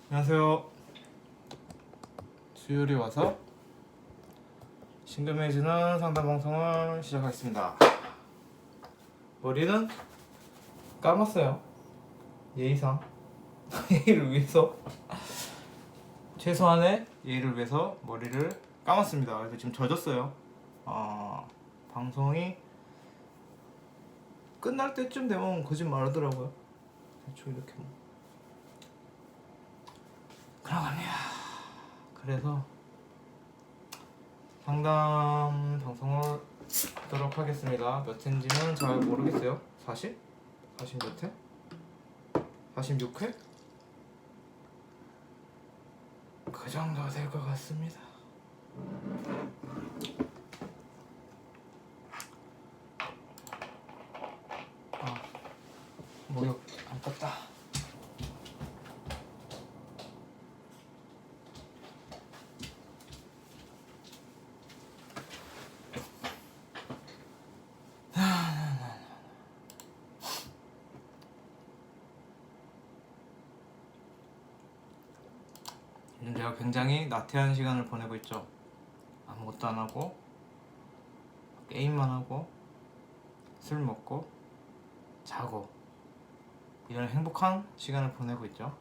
안녕하세요. 수요일에 와서 신금해지는 상담 방송을 시작하겠습니다. 머리는 감았어요. 예의상 예의를 위해서 최소한의 예의를 위해서 머리를 감았습니다. 그래서 지금 젖었어요. 방송이 끝날 때쯤 되면 거짓말 하더라고요. 대충 이렇게 뭐 그러갑니다. 그래서 상담 방송을 하도록 하겠습니다. 몇 회인지는 잘 모르겠어요. 40? 40 몇 회? 46회? 그 정도 될 것 같습니다. 목욕 안 떴다. 요즘 제가 굉장히 나태한 시간을 보내고 있죠. 아무것도 안 하고 게임만 하고 술 먹고 자고 이런 행복한 시간을 보내고 있죠.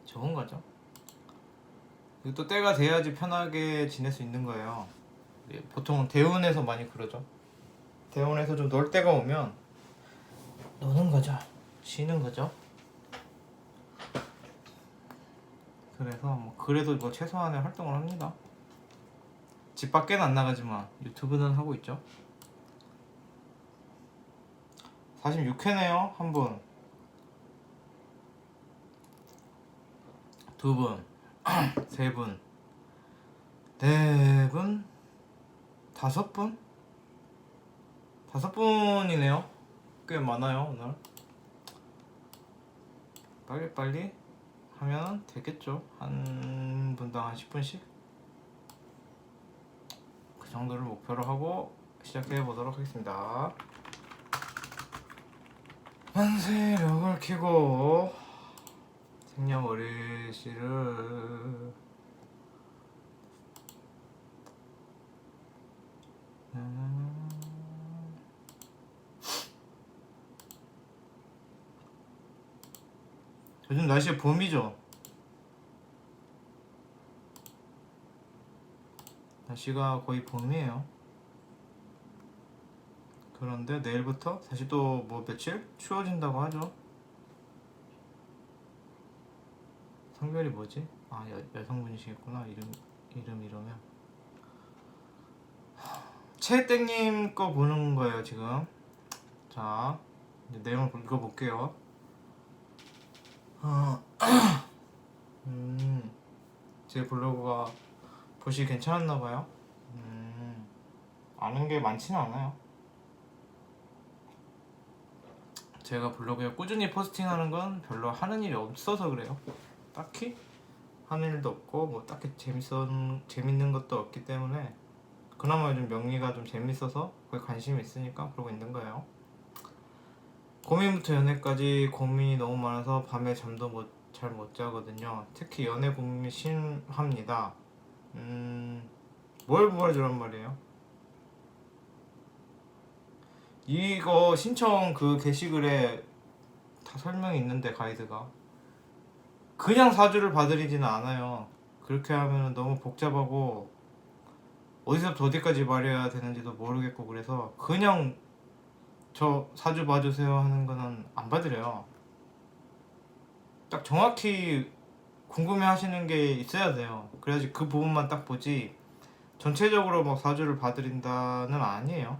좋은 거죠. 그리고 또 때가 돼야지 편하게 지낼 수 있는 거예요. 보통 대운에서 많이 그러죠. 대운에서 좀 놀 때가 오면 노는 거죠. 쉬는 거죠. 그래서 뭐 그래도 뭐 최소한의 활동을 합니다. 집 밖에는 안 나가지만 유튜브는 하고 있죠. 46회네요. 한 분, 두 분, 세 분, 네 분, 다섯 분? 다섯 분이네요. 꽤 많아요 오늘. 빨리빨리 하면 되겠죠. 한 분당 한 10분씩? 그 정도를 목표로 하고 시작해 보도록 하겠습니다. 만세력을 켜고 생년월일씨를 요즘 날씨가 봄이죠. 날씨가 거의 봄이에요. 그런데 내일부터 다시 또 뭐 며칠 추워진다고 하죠. 성별이 뭐지? 여성분이시겠구나. 이름 이러면 채땡님 거 보는 거예요 지금. 자, 이제 내용을 읽어볼게요. 제 블로그가 보시기 괜찮았나봐요. 아는 게 많지는 않아요. 제가 블로그에 꾸준히 포스팅하는 건 별로 하는 일이 없어서 그래요. 딱히 하는 일도 없고 뭐 딱히 재밌는 것도 없기 때문에 그나마 요즘 명리가 좀 재밌어서 거기에 관심이 있으니까 그러고 있는 거예요. 고민부터 연애까지 고민이 너무 많아서 밤에 잠도 잘 못 자거든요. 특히 연애 고민이 심합니다. 뭘 물어주란 말이에요? 이거 신청 그 게시글에 다 설명이 있는데 가이드가 그냥 사주를 봐드리지는 않아요. 그렇게 하면 너무 복잡하고 어디서부터 어디까지 말해야 되는지도 모르겠고 그래서 그냥 저 사주 봐주세요 하는 거는 안 봐드려요. 딱 정확히 궁금해 하시는 게 있어야 돼요. 그래야지 그 부분만 딱 보지 전체적으로 막 사주를 봐드린다는 아니에요.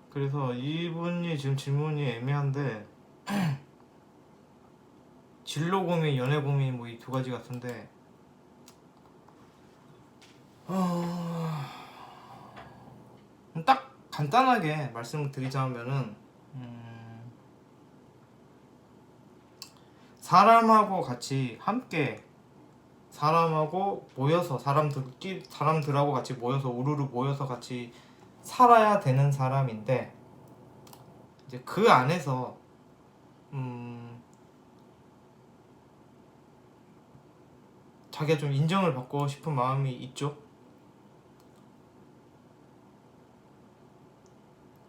그래서 이분이 지금 질문이 애매한데 진로 고민, 연애 고민 뭐 이 두 가지 같은데 딱 간단하게 말씀을 드리자면은 사람하고 같이 함께 사람하고 모여서 사람들하고 같이 모여서 우르르 모여서 같이 살아야 되는 사람인데 이제 그 안에서 자기가 좀 인정을 받고 싶은 마음이 있죠.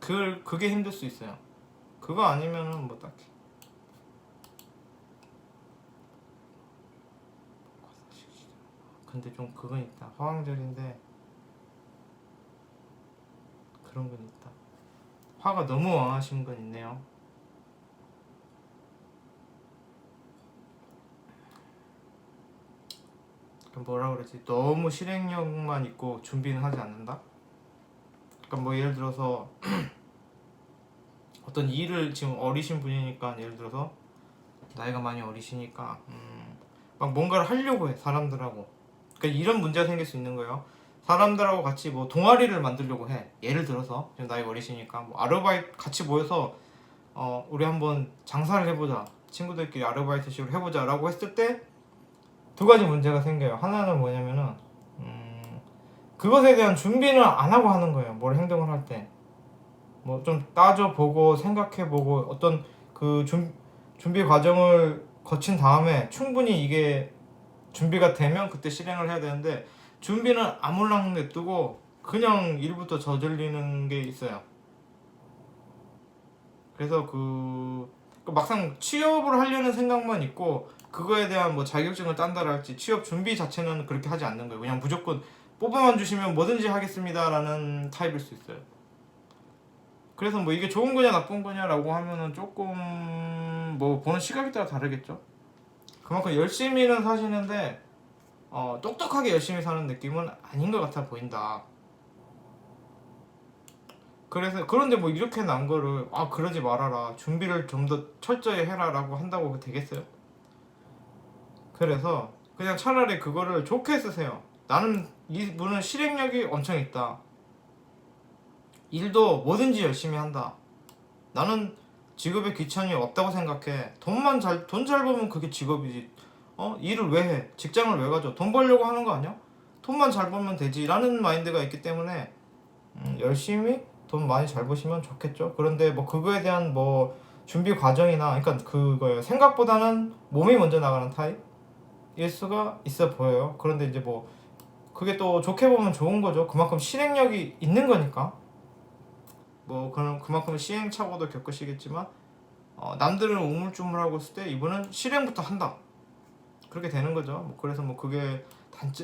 그게 힘들 수 있어요. 그거 아니면은 뭐 딱히. 근데 좀 그건 있다. 화왕절인데 그런 건 있다. 화가 너무 왕하신 건 있네요. 뭐라 그러지? 너무 실행력만 있고 준비는 하지 않는다? 그러니까 뭐 예를 들어서 어떤 일을 지금 어리신 분이니까 예를 들어서 나이가 많이 어리시니까 막 뭔가를 하려고 해 사람들하고. 그러니까 이런 문제가 생길 수 있는 거예요. 사람들하고 같이 뭐 동아리를 만들려고 해. 예를 들어서 지금 나이가 어리시니까 뭐 아르바이트 같이 모여서 우리 한번 장사를 해보자. 친구들끼리 아르바이트식으로 해보자라고 했을 때 두 가지 문제가 생겨요. 하나는 뭐냐면은 그것에 대한 준비는 안 하고 하는 거예요. 뭘 행동을 할 때. 뭐 좀 따져보고 생각해보고 어떤 그 준비 과정을 거친 다음에 충분히 이게 준비가 되면 그때 실행을 해야 되는데 준비는 아물랑 냅두고 그냥 일부터 저질리는 게 있어요. 그래서 막상 취업을 하려는 생각만 있고 그거에 대한 뭐 자격증을 딴다랄지 취업 준비 자체는 그렇게 하지 않는 거예요. 그냥 무조건 뽑아만 주시면 뭐든지 하겠습니다라는 타입일 수 있어요. 그래서 뭐 이게 좋은 거냐 나쁜 거냐라고 하면은 조금 뭐 보는 시각에 따라 다르겠죠. 그만큼 열심히는 사시는데 똑똑하게 열심히 사는 느낌은 아닌 것 같아 보인다. 그래서 그런데 뭐 이렇게 난 거를 그러지 말아라 준비를 좀 더 철저히 해라라고 한다고 되겠어요? 그래서 그냥 차라리 그거를 좋게 쓰세요. 나는 이분은 실행력이 엄청 있다. 일도 뭐든지 열심히 한다. 나는 직업에 귀천이 없다고 생각해. 돈 잘 벌면 그게 직업이지. 일을 왜 해? 직장을 왜 가져? 돈 벌려고 하는 거 아니야? 돈만 잘 벌면 되지. 라는 마인드가 있기 때문에 열심히 돈 많이 잘 버시면 좋겠죠. 그런데 뭐 그거에 대한 뭐 준비 과정이나 그러니까 그거예요. 생각보다는 몸이 먼저 나가는 타입일 수가 있어 보여요. 그런데 이제 뭐 그게 또 좋게 보면 좋은 거죠. 그만큼 실행력이 있는 거니까. 뭐 그만큼 시행착오도 겪으시겠지만 남들은 우물쭈물하고 있을 때 이분은 실행부터 한다. 그렇게 되는 거죠. 뭐 그래서 뭐 그게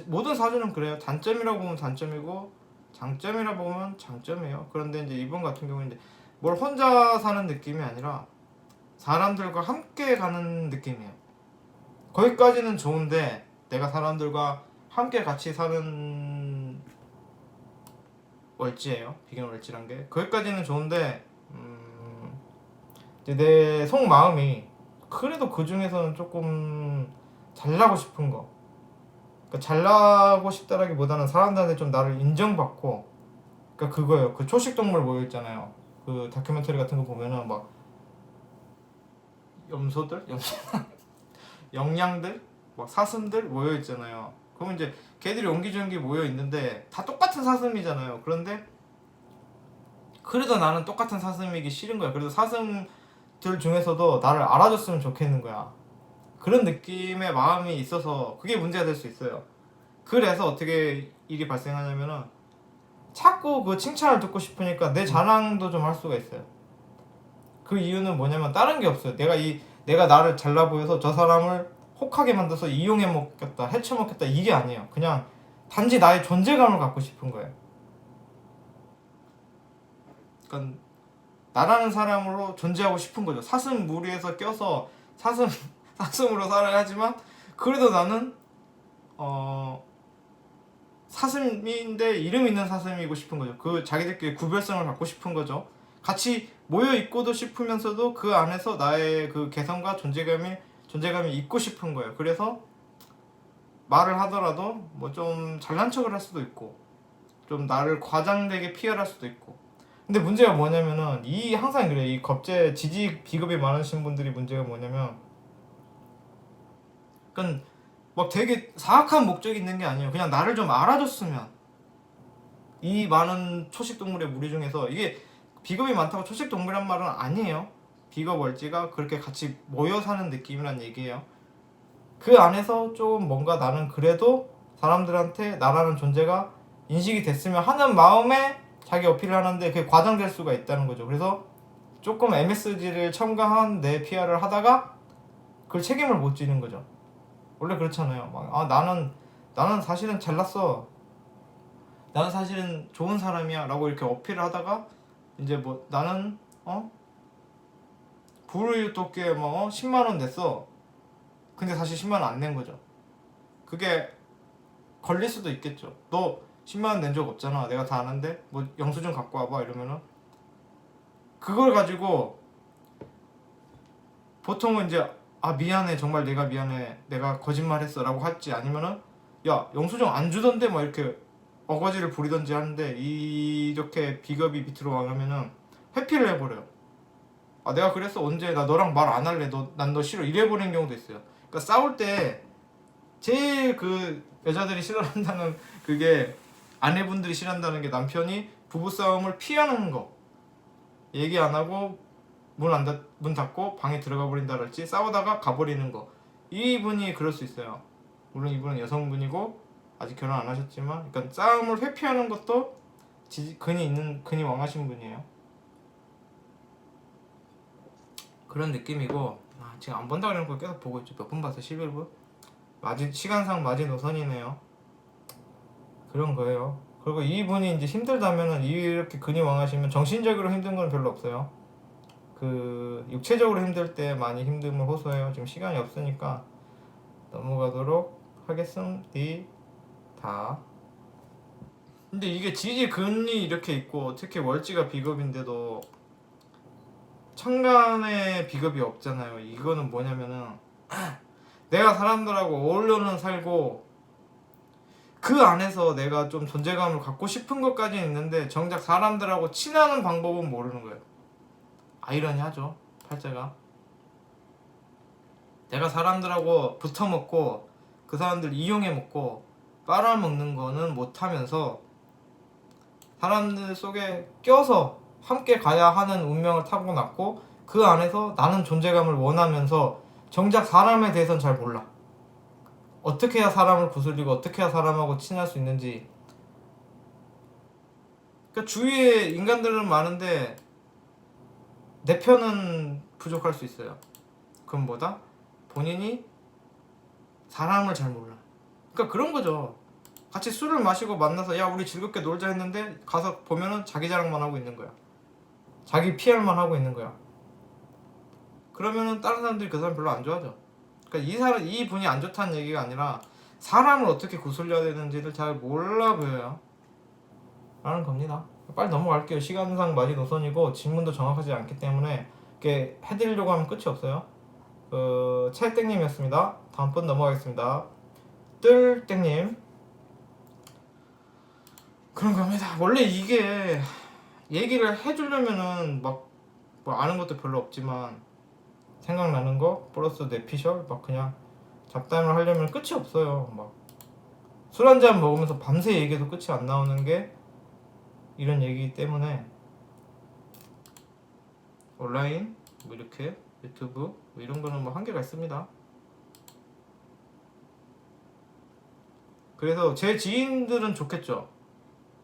모든 사주는 그래요. 단점이라고 보면 단점이고 장점이라 보면 장점이에요. 그런데 이제 이분 같은 경우는 이제 뭘 혼자 사는 느낌이 아니라 사람들과 함께 가는 느낌이에요. 거기까지는 좋은데 내가 사람들과 함께 같이 사는 월지예요. 비견 월지란 게 거기까지는 좋은데 이제 내 속마음이 그래도 그 중에서는 조금 잘나고 싶은 거. 그러니까 잘나고 싶다라기보다는 사람들한테 좀 나를 인정받고, 그러니까 그거예요. 그 초식동물 모여 있잖아요. 그 다큐멘터리 같은 거 보면은 막 염소들, 영양들, 막 사슴들 모여 있잖아요. 그러면 이제 걔들이 옹기종기 모여 있는데 다 똑같은 사슴이잖아요. 그런데 그래도 나는 똑같은 사슴이기 싫은 거야. 그래서 사슴들 중에서도 나를 알아줬으면 좋겠는 거야. 그런 느낌의 마음이 있어서 그게 문제가 될 수 있어요. 그래서 어떻게 일이 발생하냐면은 자꾸 그 칭찬을 듣고 싶으니까 내 자랑도 좀 할 수가 있어요. 그 이유는 뭐냐면 다른 게 없어요. 내가 나를 잘나 보여서 저 사람을 혹하게 만들어서 이용해 먹겠다, 해쳐 먹겠다 이게 아니에요. 그냥 단지 나의 존재감을 갖고 싶은 거예요. 그러니까 나라는 사람으로 존재하고 싶은 거죠. 사슴 무리에서 껴서 사슴으로 살아야 하지만 그래도 나는 사슴인데 이름 있는 사슴이고 싶은 거죠. 그 자기들끼리 구별성을 갖고 싶은 거죠. 같이 모여 있고도 싶으면서도 그 안에서 나의 그 개성과 존재감이 있고 싶은 거예요. 그래서 말을 하더라도 뭐 좀 잘난 척을 할 수도 있고 좀 나를 과장되게 피할할 수도 있고. 근데 문제가 뭐냐면은 항상 그래. 이 겁재 지지 비급이 많으신 분들이 문제가 뭐냐면 그러니까 막 되게 사악한 목적이 있는 게 아니에요. 그냥 나를 좀 알아줬으면 이 많은 초식 동물의 무리 중에서 이게 비겁이 많다고 초식 동물이란 말은 아니에요. 비겁 월지가 그렇게 같이 모여 사는 느낌이란 얘기예요. 그 안에서 좀 뭔가 나는 그래도 사람들한테 나라는 존재가 인식이 됐으면 하는 마음에 자기 어필을 하는데 그게 과장될 수가 있다는 거죠. 그래서 조금 MSG를 첨가한 내 PR을 하다가 그걸 책임을 못 지는 거죠. 원래 그렇잖아요. 나는 사실은 잘났어. 나는 사실은 좋은 사람이야 라고 이렇게 어필을 하다가 이제 뭐 나는 불우이웃 돕기에 10만원 냈어. 근데 사실 10만원 안 낸 거죠. 그게 걸릴 수도 있겠죠. 너 10만원 낸 적 없잖아. 내가 다 아는데 뭐 영수증 갖고 와봐 이러면은 그걸 가지고 보통은 이제 미안해 정말 내가 미안해 내가 거짓말했어 라고 할지 아니면은 야 영수증 안 주던데 뭐 이렇게 어거지를 부리던지 하는데 이렇게 비겁이 밑으로 와가면은 회피를 해버려요. 내가 그랬어 언제 나 너랑 말 안 할래 난 너 싫어 이래버리는 경우도 있어요. 그러니까 싸울 때 제일 그 여자들이 싫어한다는 그게 아내분들이 싫어한다는 게 남편이 부부싸움을 피하는 거 얘기 안 하고 문 닫고 방에 들어가 버린다랄지 싸우다가 가버리는 거 이분이 그럴 수 있어요. 물론 이분은 여성분이고 아직 결혼 안 하셨지만 그러니까 싸움을 회피하는 것도 근이 왕하신 분이에요. 그런 느낌이고 지금 안 본다 그러는 거 계속 보고 있죠. 몇 번 봤어? 11분? 시간상 마지노선이네요. 그런 거예요. 그리고 이분이 이제 힘들다면은 이렇게 근이 왕하시면 정신적으로 힘든 건 별로 없어요. 그 육체적으로 힘들 때 많이 힘듦을 호소해요. 지금 시간이 없으니까 넘어가도록 하겠습니다. 근데 이게 지지 근이 이렇게 있고 특히 월지가 비겁인데도 천간에 비겁이 없잖아요. 이거는 뭐냐면은 내가 사람들하고 어울려는 살고 그 안에서 내가 좀 존재감을 갖고 싶은 것까지는 있는데 정작 사람들하고 친하는 방법은 모르는 거예요. 아이러니하죠. 팔자가 내가 사람들하고 붙어먹고 그 사람들 이용해먹고 빨아먹는 거는 못하면서 사람들 속에 껴서 함께 가야 하는 운명을 타고났고 그 안에서 나는 존재감을 원하면서 정작 사람에 대해서는 잘 몰라. 어떻게 해야 사람을 구슬리고 어떻게 해야 사람하고 친할 수 있는지. 그러니까 주위에 인간들은 많은데 내 편은 부족할 수 있어요. 그건 뭐다? 본인이 사람을 잘 몰라. 그러니까 그런 거죠. 같이 술을 마시고 만나서 야 우리 즐겁게 놀자 했는데 가서 보면은 자기 자랑만 하고 있는 거야. 자기 PR만 하고 있는 거야. 그러면은 다른 사람들이 그 사람 별로 안 좋아하죠. 그러니까 이 분이 안 좋다는 얘기가 아니라 사람을 어떻게 구슬려야 되는지를 잘 몰라 보여요. 라는 겁니다. 빨리 넘어갈게요. 시간상 마지노선이고 질문도 정확하지 않기 때문에 이렇게 해드리려고 하면 끝이 없어요. 찰땡님이었습니다. 다음 분 넘어가겠습니다. 뜰땡님. 그런 겁니다. 원래 이게 얘기를 해주려면은 막 뭐 아는 것도 별로 없지만 생각나는 거 플러스 내피셜 막 그냥 잡담을 하려면 끝이 없어요. 막 술 한잔 먹으면서 밤새 얘기해도 끝이 안 나오는 게 이런 얘기이기 때문에 온라인 뭐 이렇게 유튜브 뭐 이런 거는 뭐 한계가 있습니다. 그래서 제 지인들은 좋겠죠.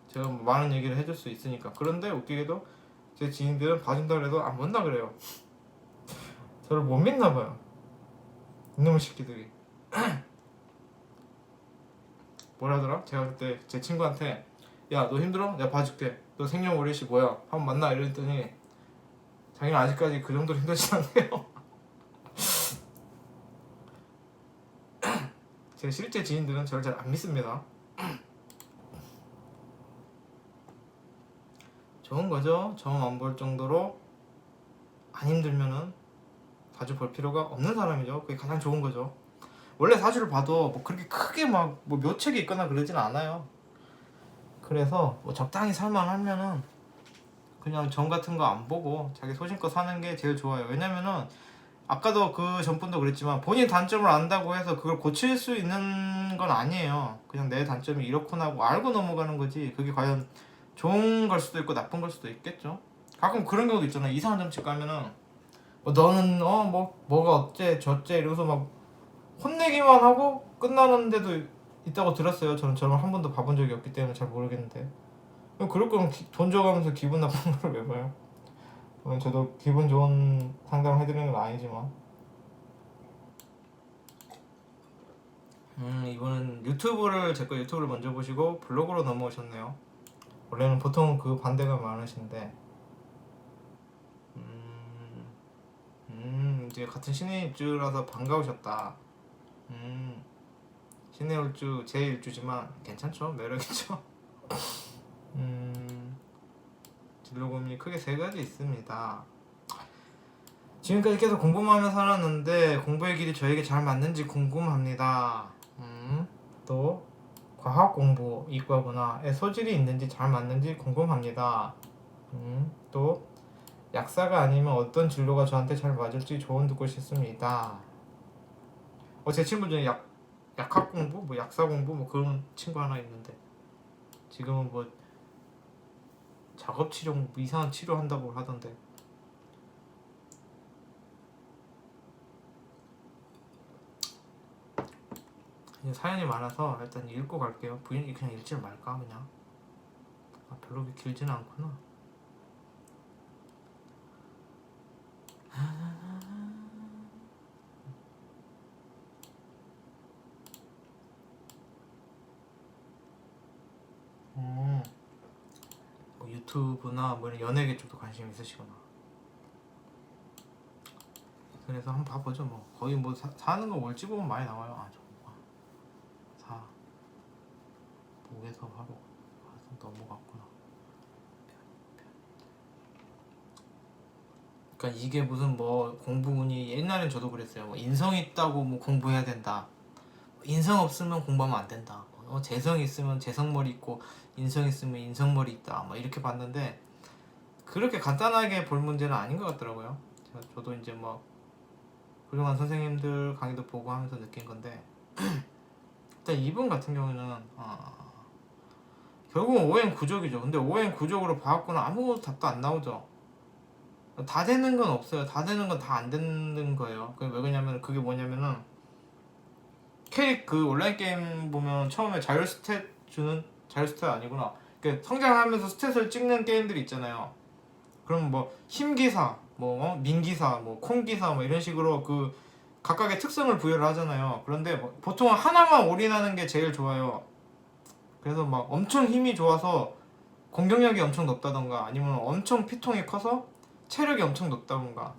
제가 뭐 많은 얘기를 해줄 수 있으니까. 그런데 웃기게도 제 지인들은 봐준다 그래도 안 본다 그래요. 저를 못 믿나 봐요. 이놈의 새끼들이. 뭐라더라? 제가 그때 제 친구한테 야 너 힘들어? 내가 봐줄게. 너 생년월일이 뭐야? 한번 만나 이랬더니 자기는 아직까지 그 정도로 힘들지 않네요. 제 실제 지인들은 저를 잘 안 믿습니다. 좋은 거죠. 점 안 볼 정도로 안 힘들면은 사주 볼 필요가 없는 사람이죠. 그게 가장 좋은 거죠. 원래 사주를 봐도 뭐 그렇게 크게 막 뭐 묘책이 있거나 그러진 않아요. 그래서 뭐 적당히 살만하면은 그냥 점 같은 거 안 보고 자기 소신껏 사는 게 제일 좋아요. 왜냐면은 아까도 그 전분도 그랬지만 본인 단점을 안다고 해서 그걸 고칠 수 있는 건 아니에요. 그냥 내 단점이 이렇구나 하고 알고 넘어가는 거지. 그게 과연 좋은 걸 수도 있고 나쁜 걸 수도 있겠죠. 가끔 그런 경우도 있잖아. 이상한 점집 가면은 너는 뭐가 어째 저째 이러면서 막 혼내기만 하고 끝나는 데도 있다고 들었어요. 저는 한 번도 봐본 적이 없기 때문에 잘 모르겠는데. 그럴 거면 돈 줘가면서 기분 나쁜 걸 왜 봐요? 저도 기분 좋은 상담 해드리는 건 아니지만. 이분은 제 거 유튜브를 먼저 보시고 블로그로 넘어오셨네요. 원래는 보통 그 반대가 많으신데 이제 같은 신의 일주라서 반가우셨다. 신의 일주 제 일주지만 괜찮죠? 매력있죠? 진로 고민이 크게 세 가지 있습니다. 지금까지 계속 공부만 하며 살았는데 공부의 길이 저에게 잘 맞는지 궁금합니다. 또 과학 공부, 이과구나에 소질이 있는지 잘 맞는지 궁금합니다. 또 약사가 아니면 어떤 진로가 저한테 잘 맞을지 조언 듣고 싶습니다. 제 친구 중에 약학 공부, 뭐 약사 공부 뭐 그런 친구 하나 있는데 지금은 뭐 작업 치료, 뭐 이상한 치료 한다고 하던데. 사연이 많아서 일단 읽고 갈게요. 부인이 그냥 읽지 말까 그냥. 별로 길지는 않구나. 뭐 유튜브나 뭐 이런 연예계 쪽도 관심 있으시구나. 그래서 한번 봐보죠. 뭐 거의 뭐 사는 거 월지 보면 많이 나와요. 목에서 하러 넘어갔구나. 그러니까 이게 무슨 뭐 공부운이 옛날엔 저도 그랬어요. 뭐 인성 있다고 뭐 공부해야 된다. 인성 없으면 공부하면 안 된다. 재성 있으면 재성머리 있고 인성 있으면 인성머리 있다. 뭐 이렇게 봤는데 그렇게 간단하게 볼 문제는 아닌 것 같더라고요. 저도 이제 뭐 훌륭한 선생님들 강의도 보고 하면서 느낀 건데 일단 이분 같은 경우는 결국은 오행 구족이죠. 근데 오행 구족으로 봐왔고는 아무 답도 안 나오죠. 다 되는 건 없어요. 다 되는 건 다 안 되는 거예요. 왜 그러냐면 그게 뭐냐면은 캐릭 그 온라인 게임 보면 처음에 자율 스탯 주는 자율 스탯 아니구나. 성장하면서 스탯을 찍는 게임들이 있잖아요. 그럼 뭐 힘기사, 뭐 민기사, 뭐 콩기사 뭐 이런 식으로 그 각각의 특성을 부여를 하잖아요. 그런데 뭐 보통 하나만 올인하는 게 제일 좋아요. 그래서 막 엄청 힘이 좋아서 공격력이 엄청 높다던가 아니면 엄청 피통이 커서 체력이 엄청 높다던가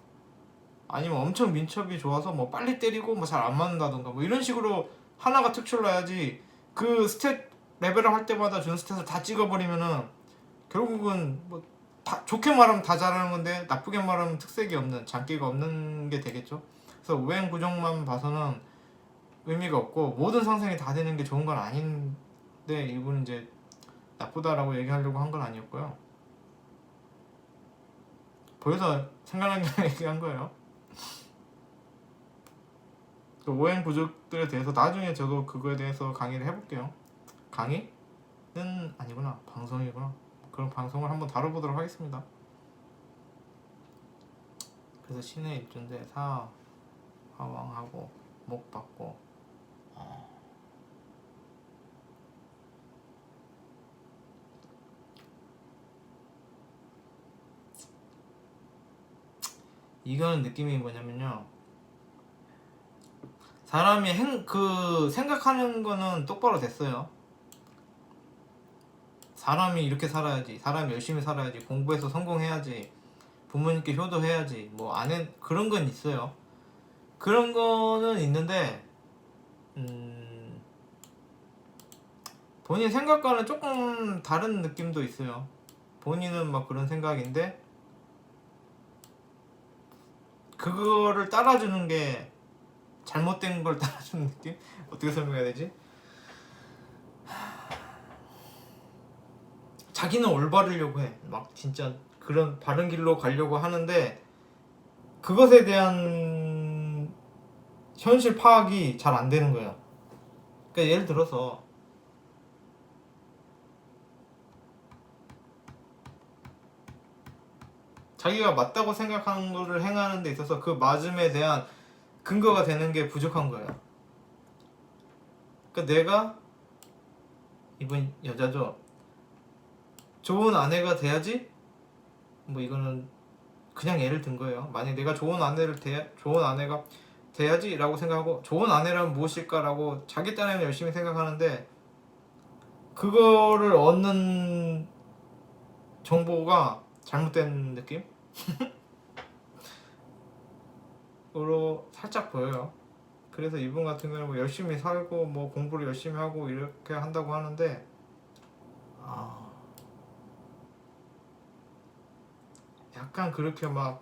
아니면 엄청 민첩이 좋아서 뭐 빨리 때리고 뭐 잘 안 맞는다던가 뭐 이런 식으로 하나가 특출을 해야지 그 스탯 레벨을 할 때마다 주는 스탯을 다 찍어버리면은 결국은 뭐 다 좋게 말하면 다 잘하는 건데 나쁘게 말하면 특색이 없는 장기가 없는 게 되겠죠. 그래서 오행 구종만 봐서는 의미가 없고 모든 상승이 다 되는 게 좋은 건 아닌데 이분은 이제 나쁘다라고 얘기하려고 한 건 아니었고요. 보여서 생각난 게 얘기한 거예요. 오행 구조들에 대해서 나중에 저도 그거에 대해서 강의를 해볼게요. 강의는 아니구나. 방송이구나. 그런 방송을 한번 다뤄보도록 하겠습니다. 그래서 신의 일주인데 화왕하고 목 받고 이거는 느낌이 뭐냐면요. 사람이 생각하는 거는 똑바로 됐어요. 사람이 이렇게 살아야지, 사람이 열심히 살아야지, 공부해서 성공해야지, 부모님께 효도해야지, 뭐 안에 그런 건 있어요. 그런 거는 있는데 본인 생각과는 조금 다른 느낌도 있어요. 본인은 막 그런 생각인데 그거를 따라주는 게 잘못된 걸 따라주는 느낌? 어떻게 설명해야 되지? 자기는 올바르려고 해. 막 진짜 그런 바른 길로 가려고 하는데 그것에 대한 현실 파악이 잘 안 되는 거예요. 그러니까 예를 들어서 자기가 맞다고 생각하는 거를 행하는 데 있어서 그 맞음에 대한 근거가 되는 게 부족한 거예요. 그러니까 내가 이분 여자죠. 좋은 아내가 돼야지. 뭐 이거는 그냥 예를 든 거예요. 만약 내가 좋은 아내가 돼야지라고 생각하고 좋은 아내란 무엇일까라고 자기 딴에는 열심히 생각하는데 그거를 얻는 정보가 잘못된 느낌? 으로 살짝 보여요. 그래서 이분 같은 경우는 뭐 열심히 살고 뭐 공부를 열심히 하고 이렇게 한다고 하는데 약간 그렇게 막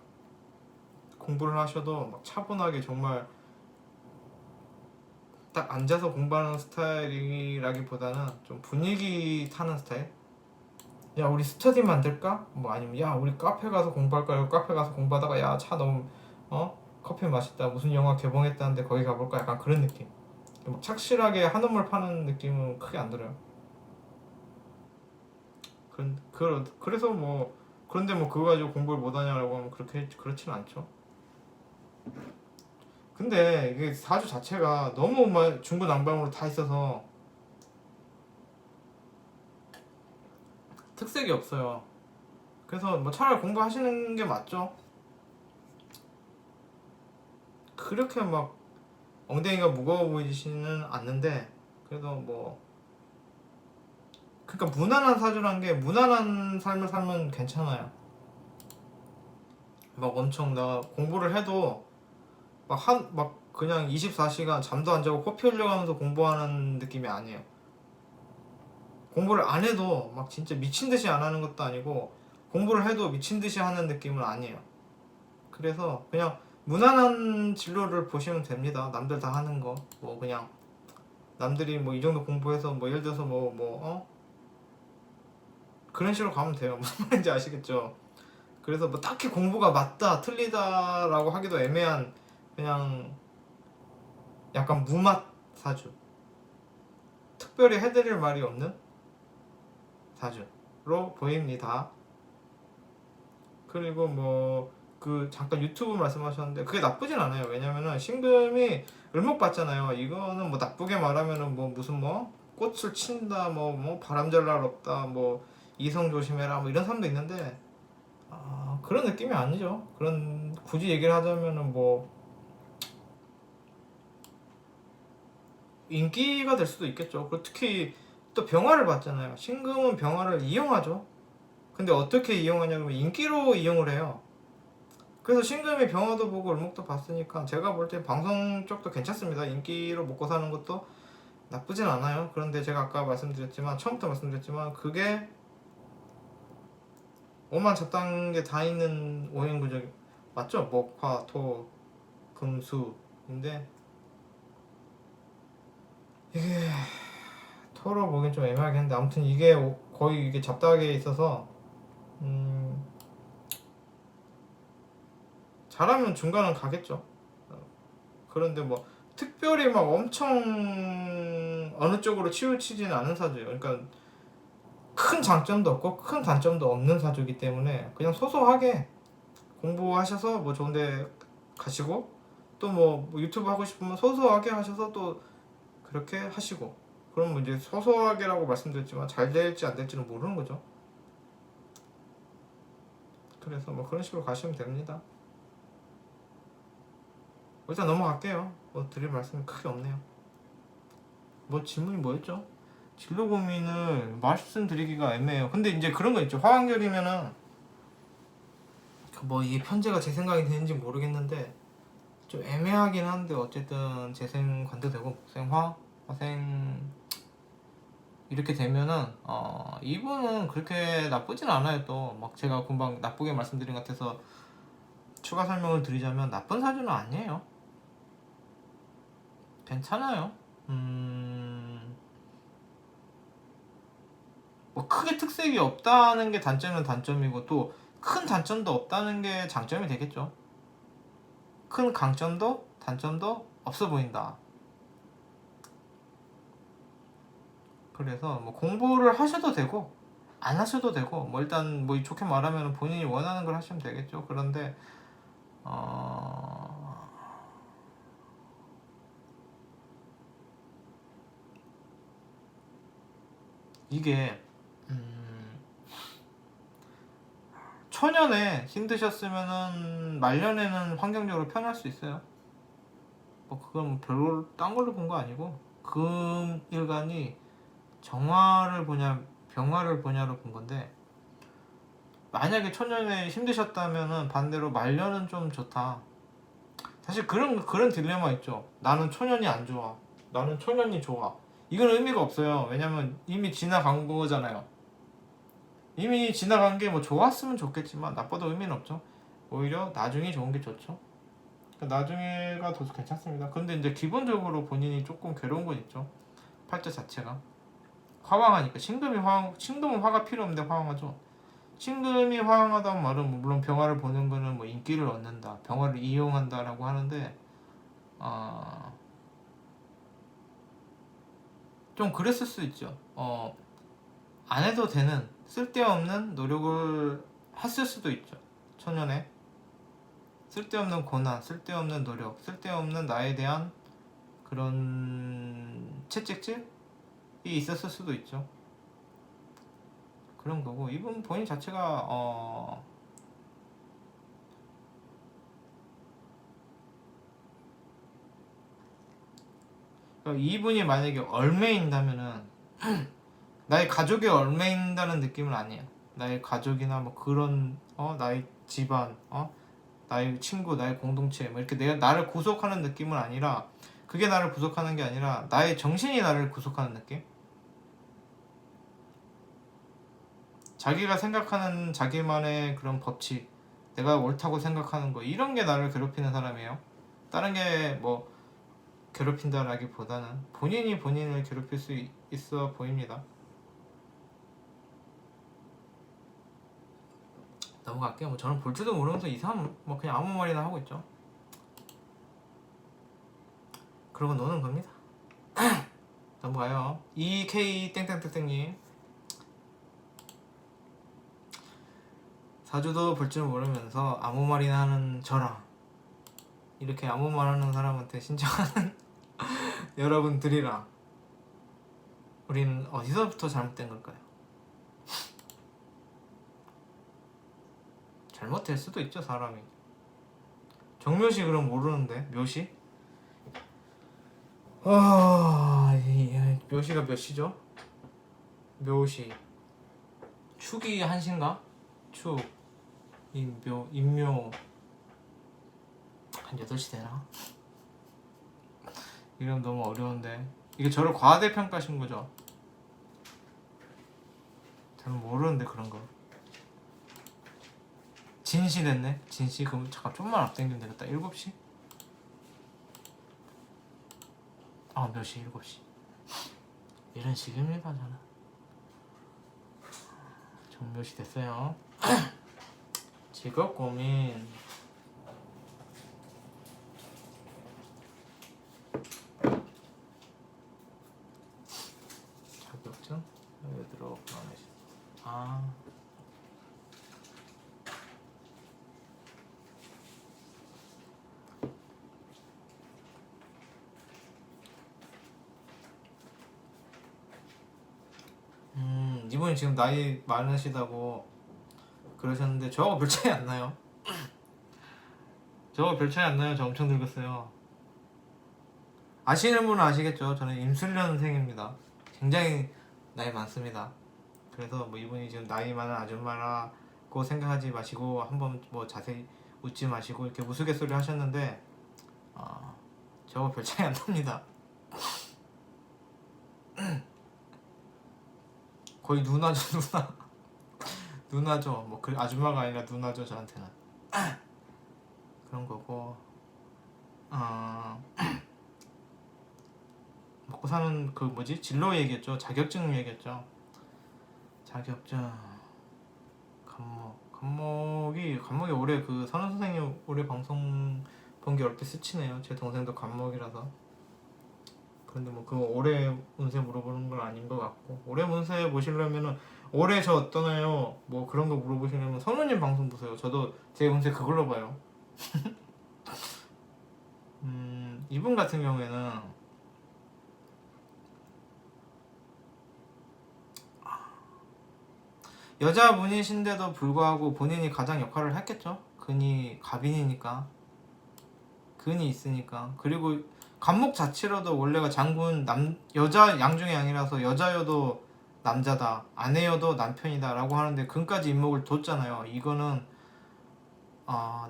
공부를 하셔도 막 차분하게 정말 딱 앉아서 공부하는 스타일이라기보다는 좀 분위기 타는 스타일? 야 우리 스터디 만들까? 뭐 아니면 야 우리 카페 가서 공부할까? 여기 카페 가서 공부하다가 야 차 너무 커피 맛있다 무슨 영화 개봉했다는데 거기 가볼까? 약간 그런 느낌. 뭐 착실하게 한우물 파는 느낌은 크게 안 들어요. 그래서 뭐 그런데 뭐 그거 가지고 공부를 못하냐라고 하면 그렇지는 않죠. 근데 이게 사주 자체가 너무 막 중구난방으로 다 있어서 특색이 없어요. 그래서 뭐 차라리 공부하시는 게 맞죠. 그렇게 막 엉덩이가 무거워 보이지는 않는데 그래도 뭐 그러니까 무난한 사주란 게 무난한 삶을 살면 괜찮아요. 막 엄청 나 공부를 해도 막 그냥 24시간 잠도 안 자고 코피 흘려가면서 공부하는 느낌이 아니에요. 공부를 안 해도 막 진짜 미친 듯이 안 하는 것도 아니고 공부를 해도 미친 듯이 하는 느낌은 아니에요. 그래서 그냥 무난한 진로를 보시면 됩니다. 남들 다 하는 거. 뭐 그냥 남들이 뭐 이 정도 공부해서 뭐 예를 들어서 그런 식으로 가면 돼요. 무슨 말인지 아시겠죠? 그래서 뭐 딱히 공부가 맞다, 틀리다라고 하기도 애매한 그냥 약간 무맛 사주. 특별히 해드릴 말이 없는 사주로 보입니다. 그리고 뭐 그 잠깐 유튜브 말씀하셨는데 그게 나쁘진 않아요. 왜냐면은 신금이 을목 받잖아요. 이거는 뭐 나쁘게 말하면은 뭐 무슨 뭐 꽃을 친다, 뭐 바람 잘 날 없다, 뭐 이성 조심해라, 뭐 이런 사람도 있는데 그런 느낌이 아니죠. 그런 굳이 얘기를 하자면은 뭐 인기가 될 수도 있겠죠. 그리고 특히 또 병화를 받잖아요. 신금은 병화를 이용하죠. 근데 어떻게 이용하냐면 인기로 이용을 해요. 그래서 신금이 병화도 보고 을목도 봤으니까 제가 볼 때 방송 쪽도 괜찮습니다. 인기로 먹고 사는 것도 나쁘진 않아요. 그런데 제가 아까 처음부터 말씀드렸지만 그게 오만 잡다한 게 다 있는 오행구적 맞죠? 목, 화, 토, 금, 수인데 이게 토로 보긴 좀 애매하긴 한데 아무튼 이게 거의 이게 잡다하게 있어서 잘하면 중간은 가겠죠. 그런데 뭐 특별히 막 엄청 어느 쪽으로 치우치지는 않은 사주예요. 그러니까 큰 장점도 없고 큰 단점도 없는 사주이기 때문에 그냥 소소하게 공부하셔서 뭐 좋은데 가시고 또 뭐 유튜브 하고 싶으면 소소하게 하셔서 또 그렇게 하시고 그럼 뭐 이제 소소하게라고 말씀드렸지만 잘 될지 안 될지는 모르는 거죠. 그래서 뭐 그런 식으로 가시면 됩니다. 일단 넘어갈게요. 뭐 드릴 말씀이 크게 없네요. 뭐 질문이 뭐였죠? 진로 고민을 말씀드리기가 애매해요. 근데 이제 그런 거 있죠. 화환결이면은 뭐 이게 편제가 제 생각이 되는지 모르겠는데 좀 애매하긴 한데 어쨌든 재생 관대되고 목생화, 화생 이렇게 되면은 이분은 그렇게 나쁘진 않아요. 또 막 제가 금방 나쁘게 말씀드린 것 같아서 추가 설명을 드리자면 나쁜 사주는 아니에요. 괜찮아요. 뭐 크게 특색이 없다는 게 단점은 단점이고 또 큰 단점도 없다는 게 장점이 되겠죠. 큰 강점도 단점도 없어 보인다. 그래서 뭐 공부를 하셔도 되고 안 하셔도 되고 뭐 일단 뭐 좋게 말하면 본인이 원하는 걸 하시면 되겠죠. 그런데 이게 초년에 힘드셨으면은 말년에는 환경적으로 편할 수 있어요. 뭐 그건 뭐 별로 딴 걸로 본 거 아니고 금일간이 정화를 보냐 병화를 보냐로 본 건데, 만약에 초년에 힘드셨다면은 반대로 말년은 좀 좋다. 사실 그런 딜레마 있죠. 나는 초년이 안 좋아, 나는 초년이 좋아. 이건 의미가 없어요. 왜냐면 이미 지나간 거잖아요. 이미 지나간 게 뭐 좋았으면 좋겠지만 나빠도 의미는 없죠. 오히려 나중이 좋은 게 좋죠. 나중에가 더 괜찮습니다. 근데 이제 기본적으로 본인이 조금 괴로운 건 있죠. 팔자 자체가 화왕하니까. 신금은 화가 필요 없는데 화왕하죠. 신금이 화왕하다는 말은 뭐 물론 병화를 보는 거는 뭐 인기를 얻는다, 병화를 이용한다라고 하는데 좀 그랬을 수 있죠. 안 해도 되는 쓸데없는 노력을 했을 수도 있죠. 초년에 쓸데없는 고난, 쓸데없는 노력, 쓸데없는 나에 대한 그런 채찍질이 있었을 수도 있죠. 그런 거고, 이분 본인 자체가 그러니까 이분이 만약에 얽매인다면은 나의 가족에 얽매인다는 느낌은 아니에요. 나의 가족이나 뭐 그런 나의 집안, 나의 친구, 나의 공동체 뭐 이렇게 내가 나를 구속하는 느낌은 아니라, 그게 나를 구속하는 게 아니라 나의 정신이 나를 구속하는 느낌? 자기가 생각하는 자기만의 그런 법칙, 내가 옳다고 생각하는 거, 이런 게 나를 괴롭히는 사람이에요. 다른 게 뭐 괴롭힌다라기보다는 본인이 본인을 괴롭힐 수 있어 보입니다. 넘어갈게요. 뭐 저는 볼 줄도 모르면서 이 사람 뭐 그냥 아무 말이나 하고 있죠. 그러고 노는 겁니다. 넘어가요. EK 땡땡땡땡님, 사주도 볼 줄 모르면서 아무 말이나 하는 저랑 이렇게 아무 말 하는 사람한테 신청하는 여러분들이랑 우리는 어디서부터 잘못된 걸까요? 잘못될 수도 있죠, 사람이. 정묘시 그럼 모르는데 묘시? 묘시가 몇 시죠? 묘시 축이 한시인가? 축 임묘 한 8시 되나? 이름 너무 어려운데 이게 저를 과대평가하신 거죠? 저는 모르는데 그런 거. 진시 됐네. 진시. 그럼 잠깐 좀만 앞당기면 되겠다. 7시? 몇 시? 7시. 이런 식입니다 저는. 정묘시 됐어요. 직업 고민. 자격증? 여기 들어. 이분이 지금 나이 많으시다고 그러셨는데 저하고 별 차이 안 나요. 저하고 별 차이 안 나요. 저 엄청 늙었어요. 아시는 분은 아시겠죠. 저는 임술년생입니다. 굉장히 나이 많습니다. 그래서 뭐 이분이 지금 나이 많은 아줌마라고 생각하지 마시고 한번 뭐 자세히 웃지 마시고 이렇게 우스갯소리 하셨는데 저하고 별 차이 안 납니다. 거의 누나죠. 누나죠. 뭐 그 아줌마가 아니라 누나죠, 저한테는. 그런 거고. 먹고 사는 그 뭐지? 진로 얘기했죠. 자격증 얘기했죠. 자격증. 감목이 올해 그 선우 선생님 올해 방송 본 게 얼핏 스치네요. 제 동생도 감목이라서 그런데 뭐 그 올해 운세 물어보는 건 아닌 것 같고, 올해 운세 보시려면은 올해 저 어떠나요? 뭐 그런 거 물어보시려면 선우님 방송 보세요. 저도 제 운세 그걸로 봐요. 이분 같은 경우에는 여자분이신데도 불구하고 본인이 가장 역할을 했겠죠. 근이 갑인이니까, 근이 있으니까. 그리고 간목 자체로도 원래가 장군 여자 양중의 양이라서 여자여도 남자다, 아내여도 남편이다 라고 하는데 근까지 인목을 뒀잖아요. 이거는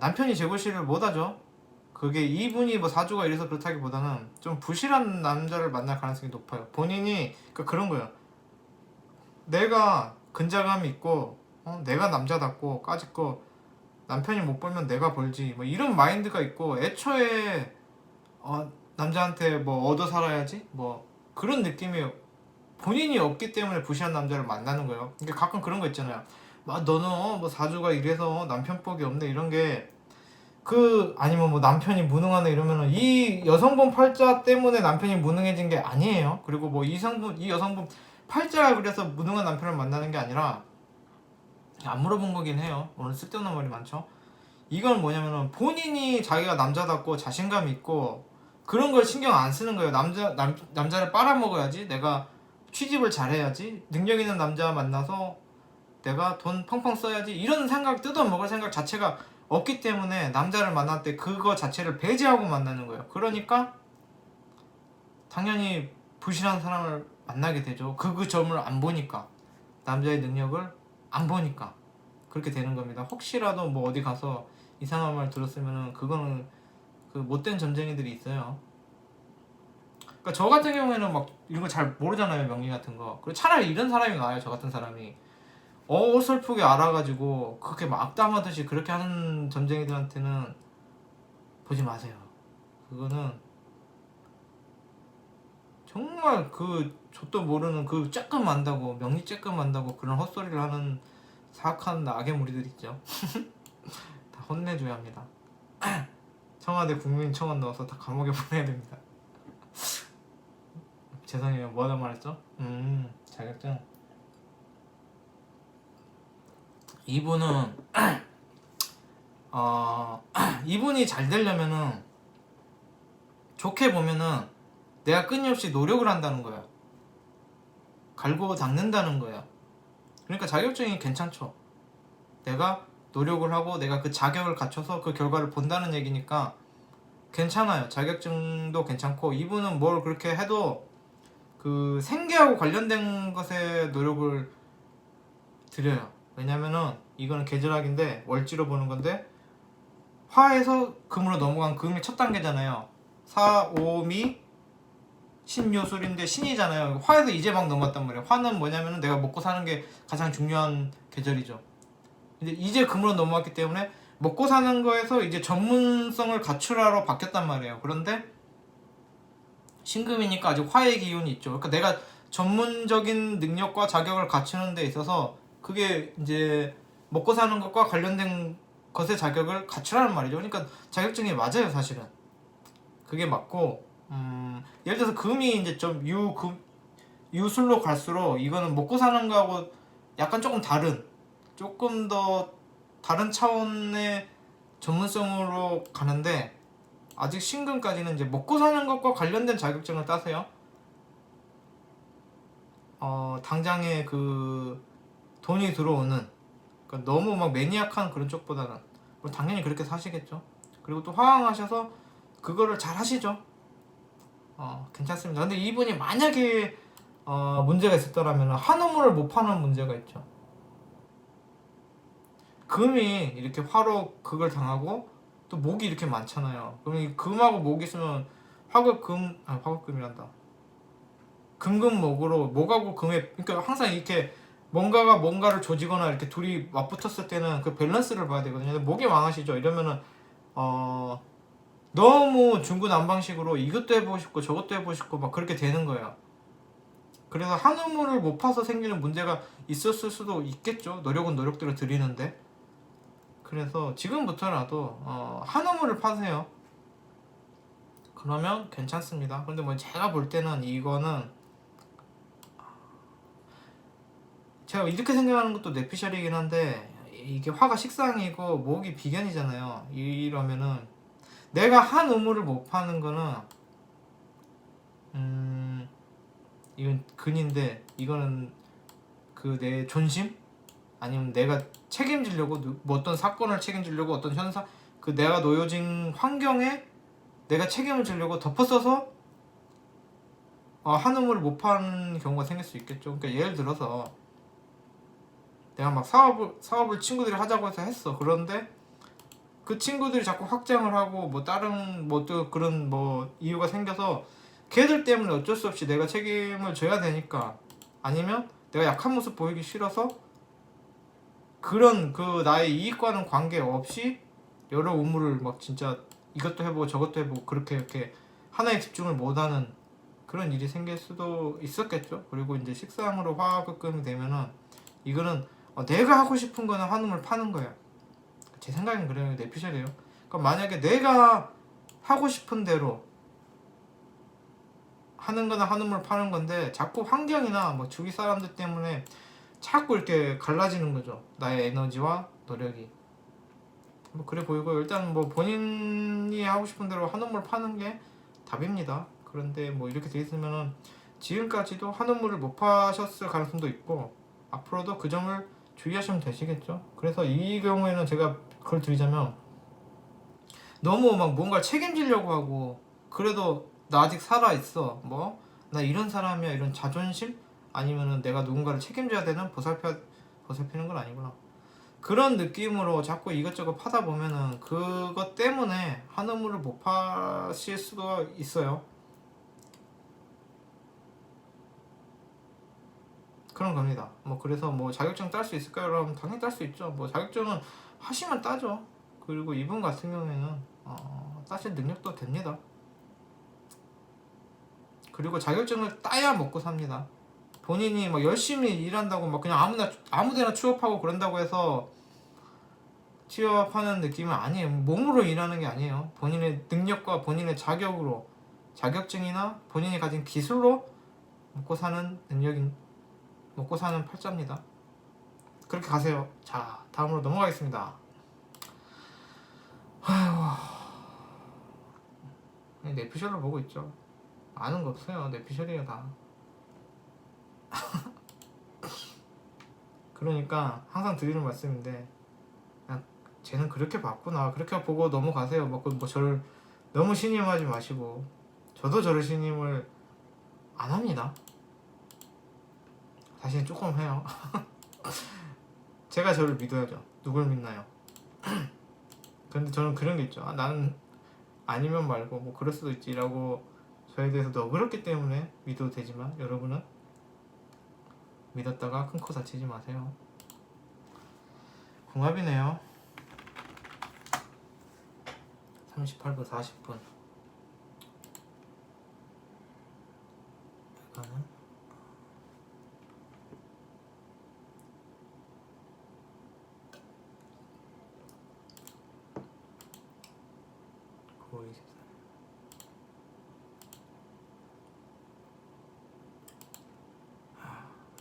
남편이 제고시를 못하죠. 그게 이분이 뭐 사주가 이래서 그렇다기보다는 좀 부실한 남자를 만날 가능성이 높아요. 본인이 그런 거예요. 내가 근자감이 있고, 내가 남자답고 까짓거 남편이 못 벌면 내가 벌지, 뭐 이런 마인드가 있고, 애초에 남자한테 뭐 얻어 살아야지 뭐 그런 느낌이 본인이 없기 때문에 부실한 남자를 만나는 거예요. 그러니까 가끔 그런 거 있잖아요. 막 너는 뭐 사주가 이래서 남편복이 없네 이런 게, 아니면 뭐 남편이 무능하네 이러면은 이 여성분 팔자 때문에 남편이 무능해진 게 아니에요. 그리고 뭐 이 여성분 팔자가 그래서 무능한 남편을 만나는 게 아니라, 안 물어본 거긴 해요. 오늘 쓸데없는 말이 많죠. 이건 뭐냐면은 본인이 자기가 남자답고 자신감 있고 그런 걸 신경 안 쓰는 거예요. 남자를 빨아먹어야지, 내가 취직을 잘해야지, 능력 있는 남자 만나서 내가 돈 펑펑 써야지, 이런 생각, 뜯어먹을 생각 자체가 없기 때문에 남자를 만날 때 그거 자체를 배제하고 만나는 거예요. 그러니까 당연히 부실한 사람을 만나게 되죠. 그 점을 안 보니까, 남자의 능력을 안 보니까 그렇게 되는 겁니다. 혹시라도 뭐 어디 가서 이상한 말 들었으면은 그거는 그 못된 점쟁이들이 있어요. 그러니까 저 같은 경우에는 막 이런 거 잘 모르잖아요, 명리 같은 거. 그리고 차라리 이런 사람이 나아요. 저 같은 사람이 어설프게 알아가지고 그렇게 막 악담하듯이 그렇게 하는 점쟁이들한테는 보지 마세요. 그거는 정말 그 족도 모르는, 그 쬐끔 안다고, 명리 쬐끔 안다고 그런 헛소리를 하는 사악한 악의 무리들 있죠. 다 혼내줘야 합니다. 청와대 국민청원 넣어서 다 감옥에 보내야 됩니다. 죄송해요. 뭐 하다 말했죠? 자격증. 이분은 이분이 잘 되려면은, 좋게 보면은 내가 끊임없이 노력을 한다는 거야. 갈고 닦는다는 거야. 그러니까 자격증이 괜찮죠. 내가 노력을 하고 내가 그 자격을 갖춰서 그 결과를 본다는 얘기니까 괜찮아요. 자격증도 괜찮고, 이분은 뭘 그렇게 해도 그 생계하고 관련된 것에 노력을 들여요. 왜냐면은 이거는 계절학인데 월지로 보는 건데, 화에서 금으로 넘어간 금이 첫 단계잖아요. 사, 오, 미, 신요술인데 신이잖아요. 화에서 이제 막 넘어갔단 말이에요. 화는 뭐냐면은 내가 먹고 사는 게 가장 중요한 계절이죠. 근데 이제 금으로 넘어왔기 때문에 먹고 사는 거에서 이제 전문성을 갖추라로 바뀌었단 말이에요. 그런데 신금이니까 아직 화의 기운이 있죠. 그러니까 내가 전문적인 능력과 자격을 갖추는 데 있어서 그게 이제 먹고 사는 것과 관련된 것의 자격을 갖추라는 말이죠. 그러니까 자격증이 맞아요, 사실은. 그게 맞고, 예를 들어서 금이 이제 좀 유술로 갈수록 이거는 먹고 사는 거하고 약간 조금 더 다른 차원의 전문성으로 가는데, 아직 신금까지는 이제 먹고 사는 것과 관련된 자격증을 따세요. 당장에 그 돈이 들어오는, 그러니까 너무 막 매니악한 그런 쪽보다는 당연히 그렇게 사시겠죠. 그리고 또 화강하셔서 그거를 잘 하시죠. 괜찮습니다. 근데 이분이 만약에 문제가 있었더라면 한우물을 못 파는 문제가 있죠. 금이 이렇게 화로 그걸 당하고 또 목이 이렇게 많잖아요. 그럼 이 금하고 목이 있으면 화급금이란다. 금금목으로 목하고 금에, 그러니까 항상 이렇게 뭔가를 조지거나 이렇게 둘이 맞붙었을 때는 그 밸런스를 봐야 되거든요. 근데 목이 망하시죠. 이러면은 너무 중구난방식으로 이것도 해보고 싶고 저것도 해보고 싶고 막 그렇게 되는 거예요. 그래서 한우물을 못 파서 생기는 문제가 있었을 수도 있겠죠. 노력은 노력대로 들이는데. 그래서 지금부터라도 한우물을 파세요. 그러면 괜찮습니다. 근데 뭐 제가 볼 때는 이거는 제가 이렇게 생각하는 것도 뇌피셜이긴 한데 이게 화가 식상이고 목이 비견이잖아요. 이러면은 내가 한 우물을 못 파는 거는 이건 근인데 이거는 그 내 존심 아니면 내가 책임지려고 뭐 어떤 사건을 책임지려고 어떤 현상 그 내가 놓여진 환경에 내가 책임을 지려고 덮어써서 한 우물을 못 파는 경우가 생길 수 있겠죠. 그러니까 예를 들어서 내가 막 사업을 친구들이 하자고 해서 했어. 그런데 그 친구들이 자꾸 확장을 하고 뭐 다른 뭐 또 그런 뭐 이유가 생겨서 걔들 때문에 어쩔 수 없이 내가 책임을 져야 되니까 아니면 내가 약한 모습 보이기 싫어서 그런 그 나의 이익과는 관계없이 여러 우물을 막 진짜 이것도 해보고 저것도 해보고 그렇게 이렇게 하나에 집중을 못하는 그런 일이 생길 수도 있었겠죠. 그리고 이제 식상으로 화급금이 되면은 이거는 내가 하고 싶은 거는 한 우물 파는 거야. 제 생각엔 그래요. 뇌피셜이에요. 그러니까 만약에 내가 하고 싶은 대로 하는 거나 한 우물 파는 건데 자꾸 환경이나 뭐 주위 사람들 때문에 자꾸 이렇게 갈라지는 거죠. 나의 에너지와 노력이. 뭐 그래 보이고 일단 뭐 본인이 하고 싶은 대로 한 우물 파는 게 답입니다. 그런데 뭐 이렇게 돼 있으면은 지금까지도 한 우물을 못 파셨을 가능성도 있고 앞으로도 그 점을 주의하시면 되시겠죠. 그래서 이 경우에는 제가 그걸 드리자면 너무 막 뭔가를 책임지려고 하고 그래도 나 아직 살아있어 뭐 나 이런 사람이야 이런 자존심 아니면은 내가 누군가를 책임져야 되는 보살피는 건 아니구나 그런 느낌으로 자꾸 이것저것 파다 보면은 그것 때문에 한 우물을 못 파실 수도 있어요. 그런 겁니다. 뭐 그래서 뭐 자격증 딸 수 있을까요? 그럼 당연히 딸 수 있죠. 뭐 자격증은 하시면 따죠. 그리고 이분 같은 경우에는 따실 능력도 됩니다. 그리고 자격증을 따야 먹고 삽니다. 본인이 막 열심히 일한다고 막 그냥 아무데나 취업하고 그런다고 해서 취업하는 느낌은 아니에요. 몸으로 일하는 게 아니에요. 본인의 능력과 본인의 자격으로 자격증이나 본인이 가진 기술로 먹고 사는 능력인 먹고 사는 팔자입니다. 그렇게 가세요. 자, 다음으로 넘어가겠습니다. 뇌피셜로 보고 있죠. 아는 거 없어요. 뇌피셜이에요 다. 그러니까 항상 드리는 말씀인데 그냥 쟤는 그렇게 봤구나 그렇게 보고 넘어가세요. 뭐 저를 너무 신임하지 마시고 저도 저를 신임을 안 합니다. 사실 조금 해요. 제가 저를 믿어야죠. 누굴 믿나요? 근데 저는 그런 게 있죠. 나는 아니면 말고 뭐 그럴 수도 있지라고 저에 대해서 너그럽기 때문에 믿어도 되지만 여러분은 믿었다가 큰 코 다치지 마세요. 궁합이네요. 38분 40분 이거는 거의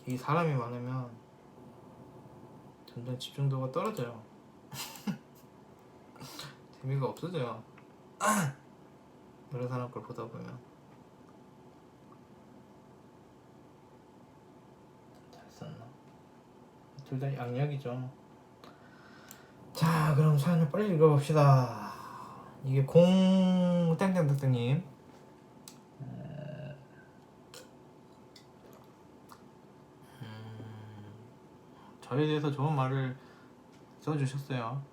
이 사람이 많으면 점점 집중도가 떨어져요. 재미가 없어져요. 여러 사람 걸 보다 보면 잘 썼나? 둘 다 양력이죠. 자, 그럼 사연을 빨리 읽어봅시다. 이게 땡땡땡땡님 저에 대해서 좋은 말을 써주셨어요.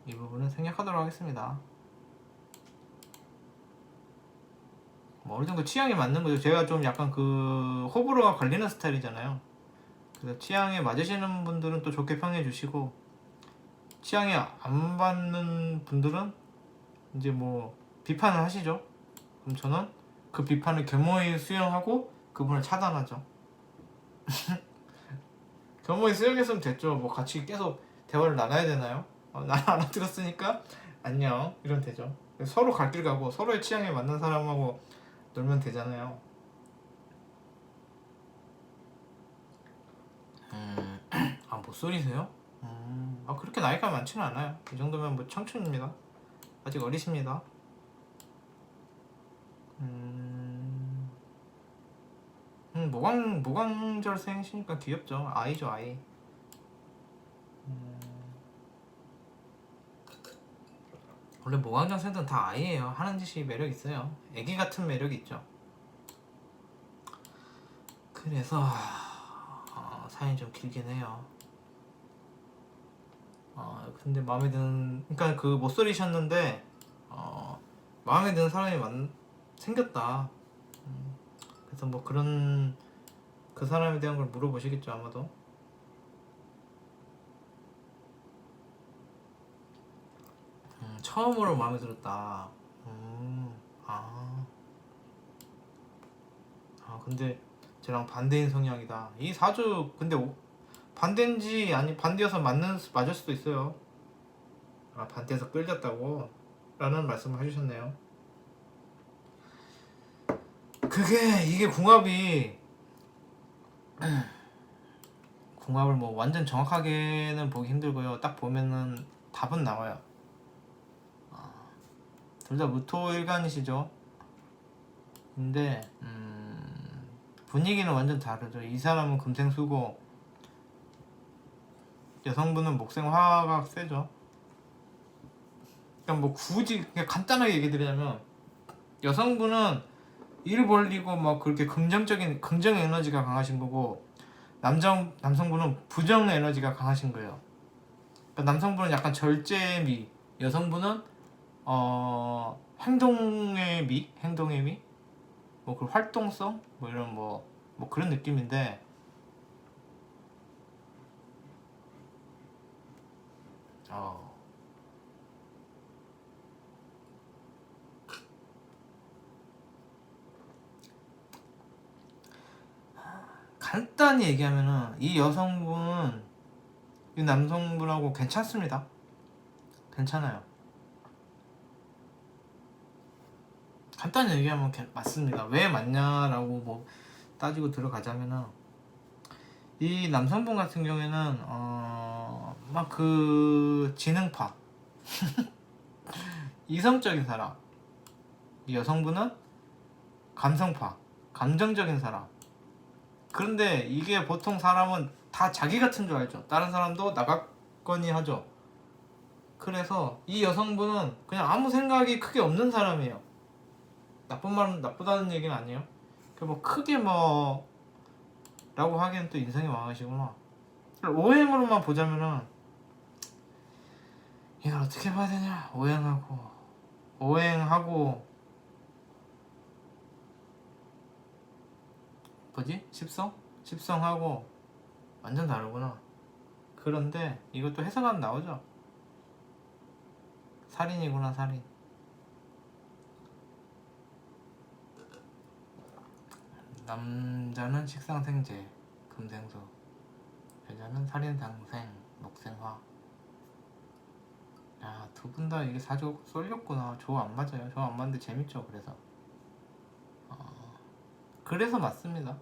이 부분은 생략하도록 하겠습니다. 뭐 어느 정도 취향에 맞는 거죠. 제가 좀 약간 그 호불호가 걸리는 스타일이잖아요. 그래서 취향에 맞으시는 분들은 또 좋게 평해 주시고 취향에 안 맞는 분들은 이제 뭐 비판을 하시죠. 그럼 저는 그 비판을 겸허히 수용하고 그분을 차단하죠. 겸허히 수용했으면 됐죠. 뭐 같이 계속 대화를 나눠야 되나요? 난 알아들었으니까 안녕 이러면 되죠. 서로 갈 길 가고 서로의 취향에 맞는 사람하고 놀면 되잖아요. 아, 목소리세요? 그렇게 나이가 많지는 않아요. 이 정도면 뭐 청춘입니다. 아직 어리십니다. 모광절생이시니까 귀엽죠. 아이죠, 아이. 원래 모광절생들은 다 아이예요. 하는 짓이 매력 있어요. 애기 같은 매력이 있죠. 그래서 사연이 좀 길긴 해요. 근데 마음에 드는, 그러니까 그 못소리셨는데 마음에 드는 사람이 생겼다. 그래서 뭐 그런 그 사람에 대한 걸 물어보시겠죠, 아마도. 처음으로 마음에 들었다. 근데 쟤랑 반대인 성향이다. 이 사주 근데 반대인지 아니 반대여서 맞을 수도 있어요. 반대해서 끌렸다고 라는 말씀을 해주셨네요. 이게 궁합이 궁합을 뭐 완전 정확하게는 보기 힘들고요. 딱 보면은 답은 나와요. 둘 다 무토일간이시죠. 근데 분위기는 완전 다르죠. 이 사람은 금생수고 여성분은 목생화가 세죠. 그냥 뭐 굳이 그냥 간단하게 얘기 드리자면 여성분은 일 벌리고 막 그렇게 긍정적인 긍정 에너지가 강하신 거고 남성분은 부정 에너지가 강하신 거예요. 그러니까 남성분은 약간 절제의 미, 여성분은 행동의 미, 뭐 그 활동성, 뭐 이런 뭐 그런 느낌인데 간단히 얘기하면은 이 여성분은 이 남성분하고 괜찮습니다. 괜찮아요. 간단히 얘기하면 맞습니다. 왜 맞냐라고 뭐 따지고 들어가자면은 이 남성분 같은 경우에는 막 그 지능파 이성적인 사람, 이 여성분은 감성파 감정적인 사람. 그런데 이게 보통 사람은 다 자기 같은 줄 알죠. 다른 사람도 나갔거니 하죠. 그래서 이 여성분은 그냥 아무 생각이 크게 없는 사람이에요. 나쁜 말은 나쁘다는 얘기는 아니에요. 뭐 크게 뭐 라고 하기엔 또 인성이 망하시구나. 오행으로만 보자면은 이걸 어떻게 봐야 되냐. 오행하고 뭐지? 십성하고 완전 다르구나. 그런데 이것도 해석하면 나오죠. 살인이구나, 살인. 남자는 식상생재, 금생수. 여자는 살인당생, 목생화. 야, 두 분 다 이게 사주 쏠렸구나. 조 안 맞아요. 조 안 맞는데 재밌죠. 그래서 맞습니다.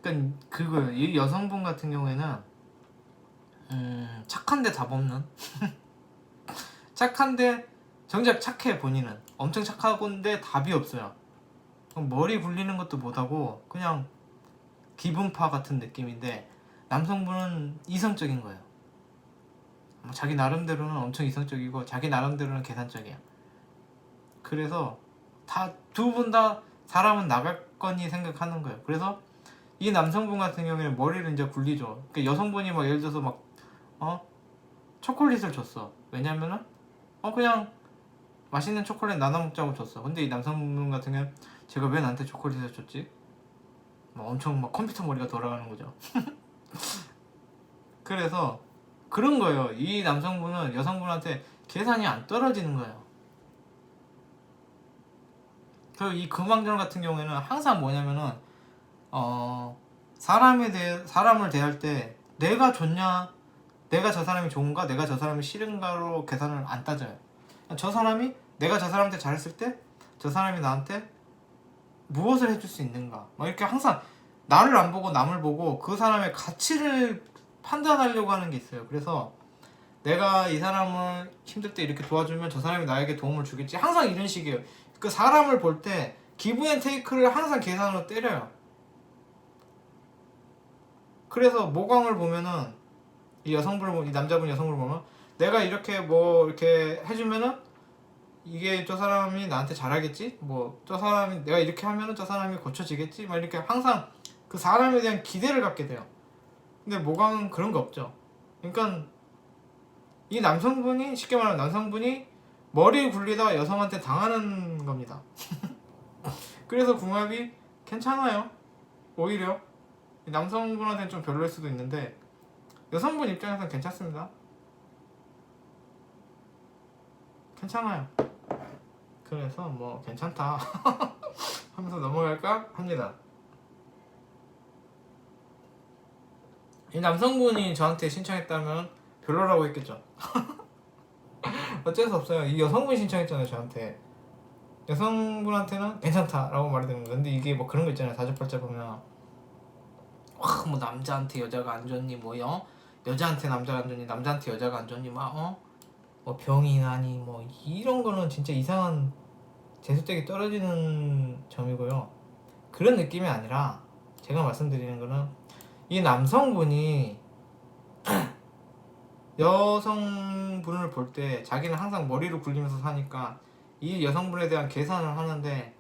그러니까 이 여성분 같은 경우에는 착한데 답 없는 착한데 정작 착해. 본인은 엄청 착하건데 답이 없어요. 머리 굴리는 것도 못하고 그냥 기분파 같은 느낌인데 남성분은 이성적인 거예요. 자기 나름대로는 엄청 이성적이고 자기 나름대로는 계산적이야. 그래서 두 분 다 사람은 나갈거니 생각하는 거예요. 그래서 이 남성분 같은 경우에는 머리를 이제 굴리죠. 그러니까 여성분이 막 예를 들어서 막 초콜릿을 줬어. 왜냐면은 그냥 맛있는 초콜릿 나눠 먹자고 줬어. 근데 이 남성분 같은 경우는 제가 왜 나한테 초콜릿을 줬지? 엄청 막 컴퓨터 머리가 돌아가는 거죠. 그래서 그런 거예요. 이 남성분은 여성분한테 계산이 안 떨어지는 거예요. 그리고 이 금왕절 같은 경우에는 항상 뭐냐면은 사람을 대할 때 내가 좋냐, 내가 저 사람이 좋은가, 내가 저 사람이 싫은가로 계산을 안 따져요. 저 사람이 내가 저 사람한테 잘했을 때 저 사람이 나한테 무엇을 해줄 수 있는가 막 이렇게 항상 나를 안 보고 남을 보고 그 사람의 가치를 판단하려고 하는 게 있어요. 그래서 내가 이 사람을 힘들 때 이렇게 도와주면 저 사람이 나에게 도움을 주겠지, 항상 이런 식이에요. 그 사람을 볼 때 기브 앤 테이크를 항상 계산으로 때려요. 그래서 모광을 보면은 이 여성분을 이 남자분 여성분을 보면 내가 이렇게 뭐 이렇게 해주면은 이게 저 사람이 나한테 잘하겠지, 뭐 저 사람이 내가 이렇게 하면은 저 사람이 고쳐지겠지, 막 이렇게 항상 그 사람에 대한 기대를 갖게 돼요. 근데 모광은 그런 거 없죠. 그러니까 이 남성분이, 쉽게 말하면 남성분이 머리 굴리다가 여성한테 당하는 겁니다. 그래서 궁합이 괜찮아요. 오히려 남성분한테는 좀 별로일 수도 있는데 여성분 입장에서는 괜찮습니다. 괜찮아요. 그래서 뭐 괜찮다 하면서 넘어갈까 합니다. 이 남성분이 저한테 신청했다면 별로라고 했겠죠. 어쩔 수 없어요. 이 여성분이 신청했잖아요 저한테. 여성분한테는 괜찮다라고 말이 되는 거예요. 근데 이게 뭐 그런 거 있잖아요. 사주팔자 보면 뭐 남자한테 여자가 안 좋니, 뭐요? 여자한테 남자가 안 좋니, 남자한테 여자가 안 좋니, 뭐 병이 나니, 뭐 이런 거는 진짜 이상한 재수되게 떨어지는 점이고요. 그런 느낌이 아니라 제가 말씀드리는 거는 이 남성분이 여성분을 볼 때 자기는 항상 머리를 굴리면서 사니까 이 여성분에 대한 계산을 하는데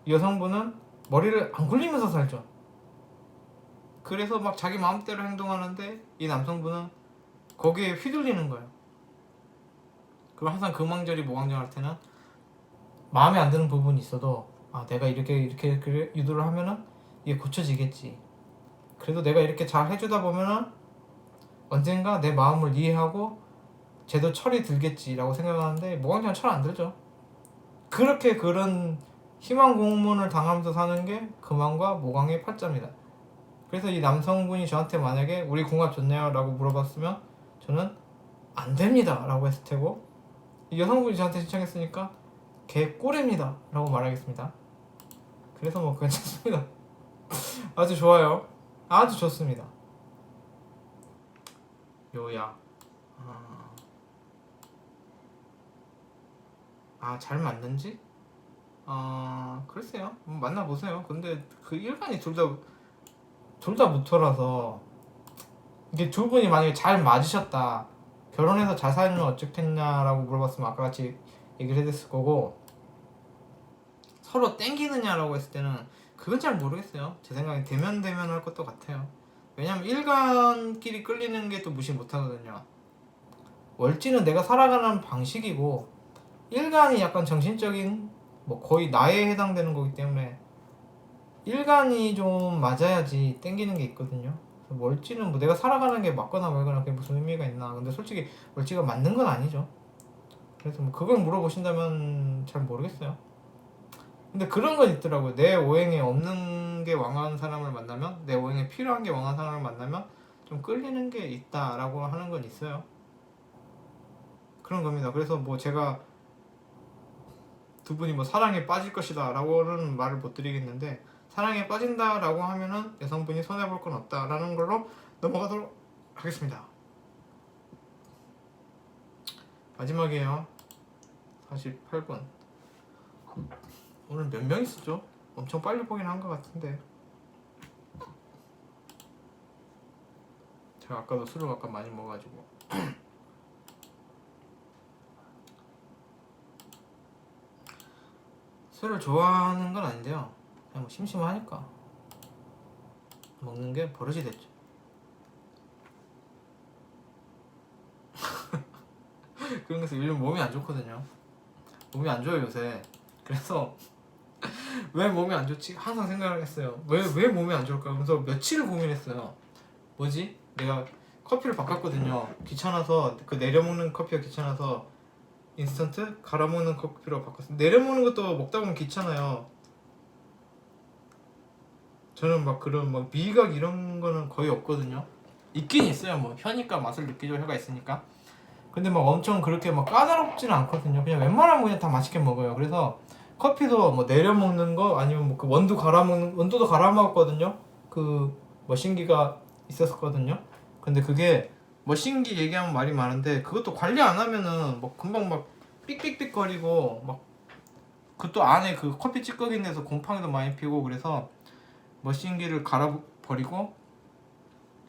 이 여성분은 머리를 안 굴리면서 살죠. 그래서 막 자기 마음대로 행동하는데 이 남성분은 거기에 휘둘리는 거예요. 그럼 항상 금왕절이 모광절할 때는 마음에 안 드는 부분이 있어도 내가 이렇게 유도를 하면은 이게 고쳐지겠지, 그래도 내가 이렇게 잘 해주다 보면은 언젠가 내 마음을 이해하고 제도 철이 들겠지라고 생각하는데 모광절은 철 안 들죠. 그렇게 그런 희망 공문을 당하면서 사는 게 금왕과 모광의 팔자입니다. 그래서 이 남성분이 저한테 만약에 우리 궁합 좋네요 라고 물어봤으면 저는 안 됩니다 라고 했을 테고, 이 여성분이 저한테 신청했으니까 개꼬리입니다 라고 말하겠습니다. 그래서 뭐 괜찮습니다. 아주 좋아요. 아주 좋습니다. 요야. 잘 맞는지? 글쎄요. 만나보세요. 근데 그 일간이 둘 다 무토라서 이게 두 분이 만약에 잘 맞으셨다, 결혼해서 잘 살면 어쩌겠냐라고 물어봤으면 아까 같이 얘기를 해줬을 거고, 서로 땡기느냐라고 했을 때는 그건 잘 모르겠어요. 제 생각엔 대면 할 것도 같아요. 왜냐면 일간끼리 끌리는 게 또 무시 못하거든요. 월지는 내가 살아가는 방식이고 일간이 약간 정신적인 뭐 거의 나에 해당되는 거기 때문에 일간이 좀 맞아야지 땡기는 게 있거든요. 월지는 뭐 내가 살아가는 게 맞거나 말거나 그게 무슨 의미가 있나. 근데 솔직히 월지가 맞는 건 아니죠. 그래서 뭐 그걸 물어보신다면 잘 모르겠어요. 근데 그런 건 있더라고요. 내 오행에 없는 게 왕한 사람을 만나면, 내 오행에 필요한 게 왕한 사람을 만나면 좀 끌리는 게 있다라고 하는 건 있어요. 그런 겁니다. 그래서 뭐 제가 두 분이 뭐 사랑에 빠질 것이다 라고는 말을 못 드리겠는데, 사랑에 빠진다 라고 하면은 여성분이 손해볼 건 없다 라는 걸로 넘어가도록 하겠습니다. 마지막이에요. 48분. 오늘 몇 명 있었죠? 엄청 빨리 보긴 한 것 같은데, 제가 아까도 술을 아까 많이 먹어가지고 술을 좋아하는 건 아닌데요, 그냥 뭐 심심하니까 먹는 게 버릇이 됐죠. 그래서 요즘 몸이 안 좋거든요. 몸이 안 좋아요 요새. 그래서 왜 몸이 안 좋지? 항상 생각을 했어요. 왜 몸이 안 좋을까? 그래서 며칠을 고민했어요. 뭐지? 내가 커피를 바꿨거든요. 귀찮아서, 그 내려먹는 커피가 귀찮아서 인스턴트 갈아먹는 커피로 바꿨어요. 내려먹는 것도 먹다 보면 귀찮아요. 저는 막 그런 막 미각 이런 거는 거의 없거든요. 있긴 있어요. 뭐 혀니까 맛을 느끼죠. 혀가 있으니까. 근데 막 엄청 그렇게 막 까다롭지는 않거든요. 그냥 웬만하면 그냥 다 맛있게 먹어요. 그래서 커피도 뭐 내려 먹는 거 아니면 뭐 그 원두 갈아 먹는 원두도 갈아 먹었거든요. 그 머신기가 있었거든요. 근데 그게 머신기 얘기하면 말이 많은데 그것도 관리 안 하면은 뭐 금방 막 삑삑삑 거리고 막 그것도 안에 그 커피 찌꺼기 내서 곰팡이도 많이 피고 그래서 머신기를 갈아 버리고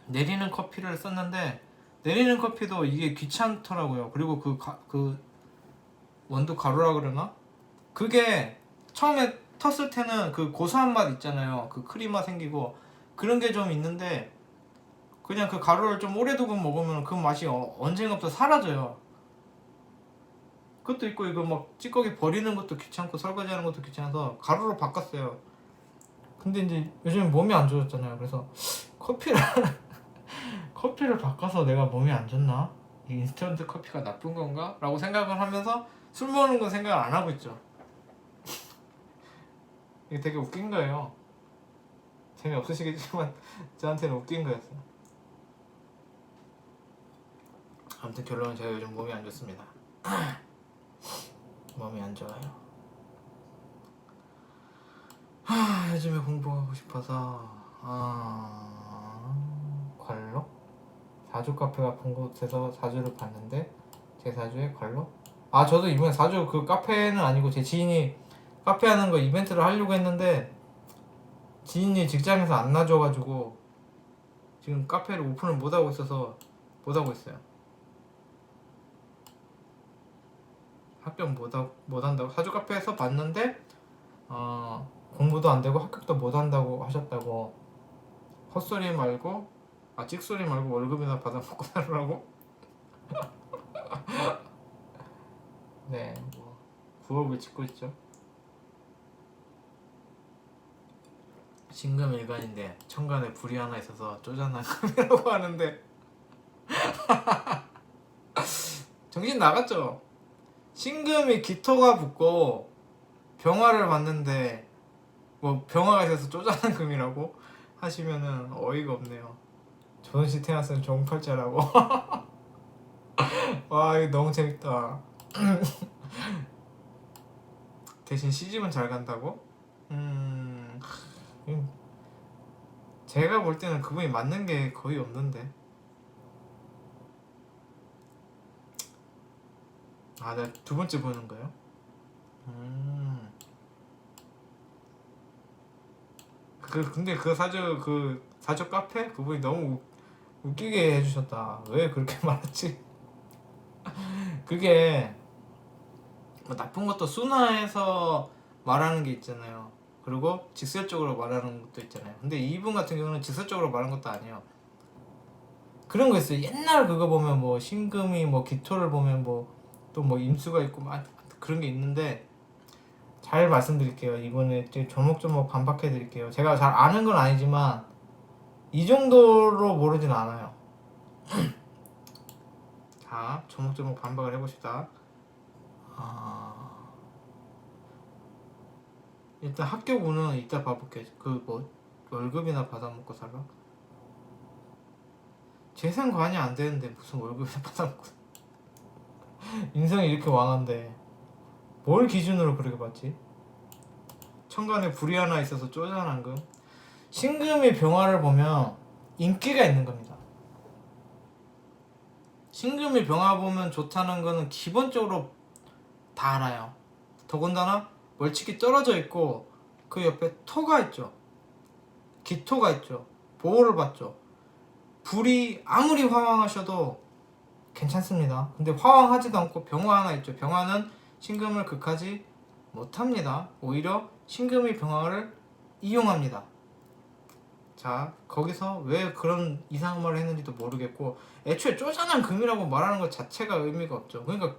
내리는 커피를 썼는데 내리는 커피도 이게 귀찮더라고요. 그리고 그 원두 가루라 그러나? 그게 처음에 텄을 때는 그 고소한 맛 있잖아요. 그 크림 맛 생기고 그런 게 좀 있는데 그냥 그 가루를 좀 오래 두고 먹으면 그 맛이 언젠가부터 사라져요. 그것도 있고 이거 막 찌꺼기 버리는 것도 귀찮고 설거지하는 것도 귀찮아서 가루로 바꿨어요. 근데 이제 요즘 몸이 안 좋아졌잖아요. 그래서 커피를 커피를 바꿔서 내가 몸이 안 좋나? 이 인스턴트 커피가 나쁜 건가? 라고 생각을 하면서 술 먹는 건 생각을 안 하고 있죠. 이게 되게 웃긴 거예요. 재미없으시겠지만 저한테는 웃긴 거였어요. 아무튼 결론은 제가 요즘 몸이 안 좋습니다. 몸이 안 좋아요. 요즘에 공부하고 싶어서 관로? 사주 카페 같은 곳에서 사주를 봤는데 제 사주에 관로? 저도 이번에 사주 그 카페는 아니고 제 지인이 카페 하는 거 이벤트를 하려고 했는데 지인이 직장에서 안 놔줘가지고 지금 카페를 오픈을 못하고 있어서 못하고 있어요. 합격 못한다고 사주 카페에서 봤는데 공부도 안 되고 합격도 못한다고 하셨다고. 헛소리 말고 찍소리 말고 월급이나 받아 먹고 살으라고. 네, 뭐 부업을 짓고 있죠. 신금일간인데 천간에 불이 하나 있어서 쪼잔한 금이라고 하는데 정신 나갔죠. 신금이 기토가 붙고 병화를 봤는데 뭐 병화가 있어서 쪼잔한 금이라고 하시면은 어이가 없네요. 조선시 태어났으면 종팔자라고. 와 이거 너무 재밌다. 대신 시집은 잘 간다고? 제가 볼 때는 그분이 맞는 게 거의 없는데. 내가 두 번째 보는 거예요? 근데 그 사주 카페 그분이 너무 웃기게 해주셨다. 왜 그렇게 말했지? 그게 뭐 나쁜 것도 순화해서 말하는 게 있잖아요. 그리고 직설적으로 말하는 것도 있잖아요. 근데 이분 같은 경우는 직설적으로 말하는 것도 아니에요. 그런 거 있어요. 옛날 그거 보면 뭐 신금이 뭐 기토를 보면 뭐 또 뭐 임수가 있고 막 그런 게 있는데 잘 말씀드릴게요. 이번에 조목조목 반박해 드릴게요. 제가 잘 아는 건 아니지만 이 정도로 모르진 않아요. 자, 조목조목 반박을 해봅시다. 일단 합격운은 이따 봐볼게. 그 뭐 월급이나 받아먹고 살아? 재산 관이 안 되는데 무슨 월급이나 받아먹고. 인성이 이렇게 왕한데 뭘 기준으로 그렇게 봤지? 천간에 불이 하나 있어서 쪼잔한 금. 신금이 병화를 보면 인기가 있는 겁니다. 신금이 병화 보면 좋다는 거는 기본적으로 다 알아요. 더군다나 멀찍이 떨어져 있고 그 옆에 토가 있죠. 기토가 있죠. 보호를 받죠. 불이 아무리 화왕하셔도 괜찮습니다. 근데 화왕하지도 않고 병화 하나 있죠. 병화는 신금을 극하지 못합니다. 오히려 신금이 병화를 이용합니다. 자, 거기서 왜 그런 이상한 말을 했는지도 모르겠고 애초에 쪼잔한 금이라고 말하는 것 자체가 의미가 없죠. 그러니까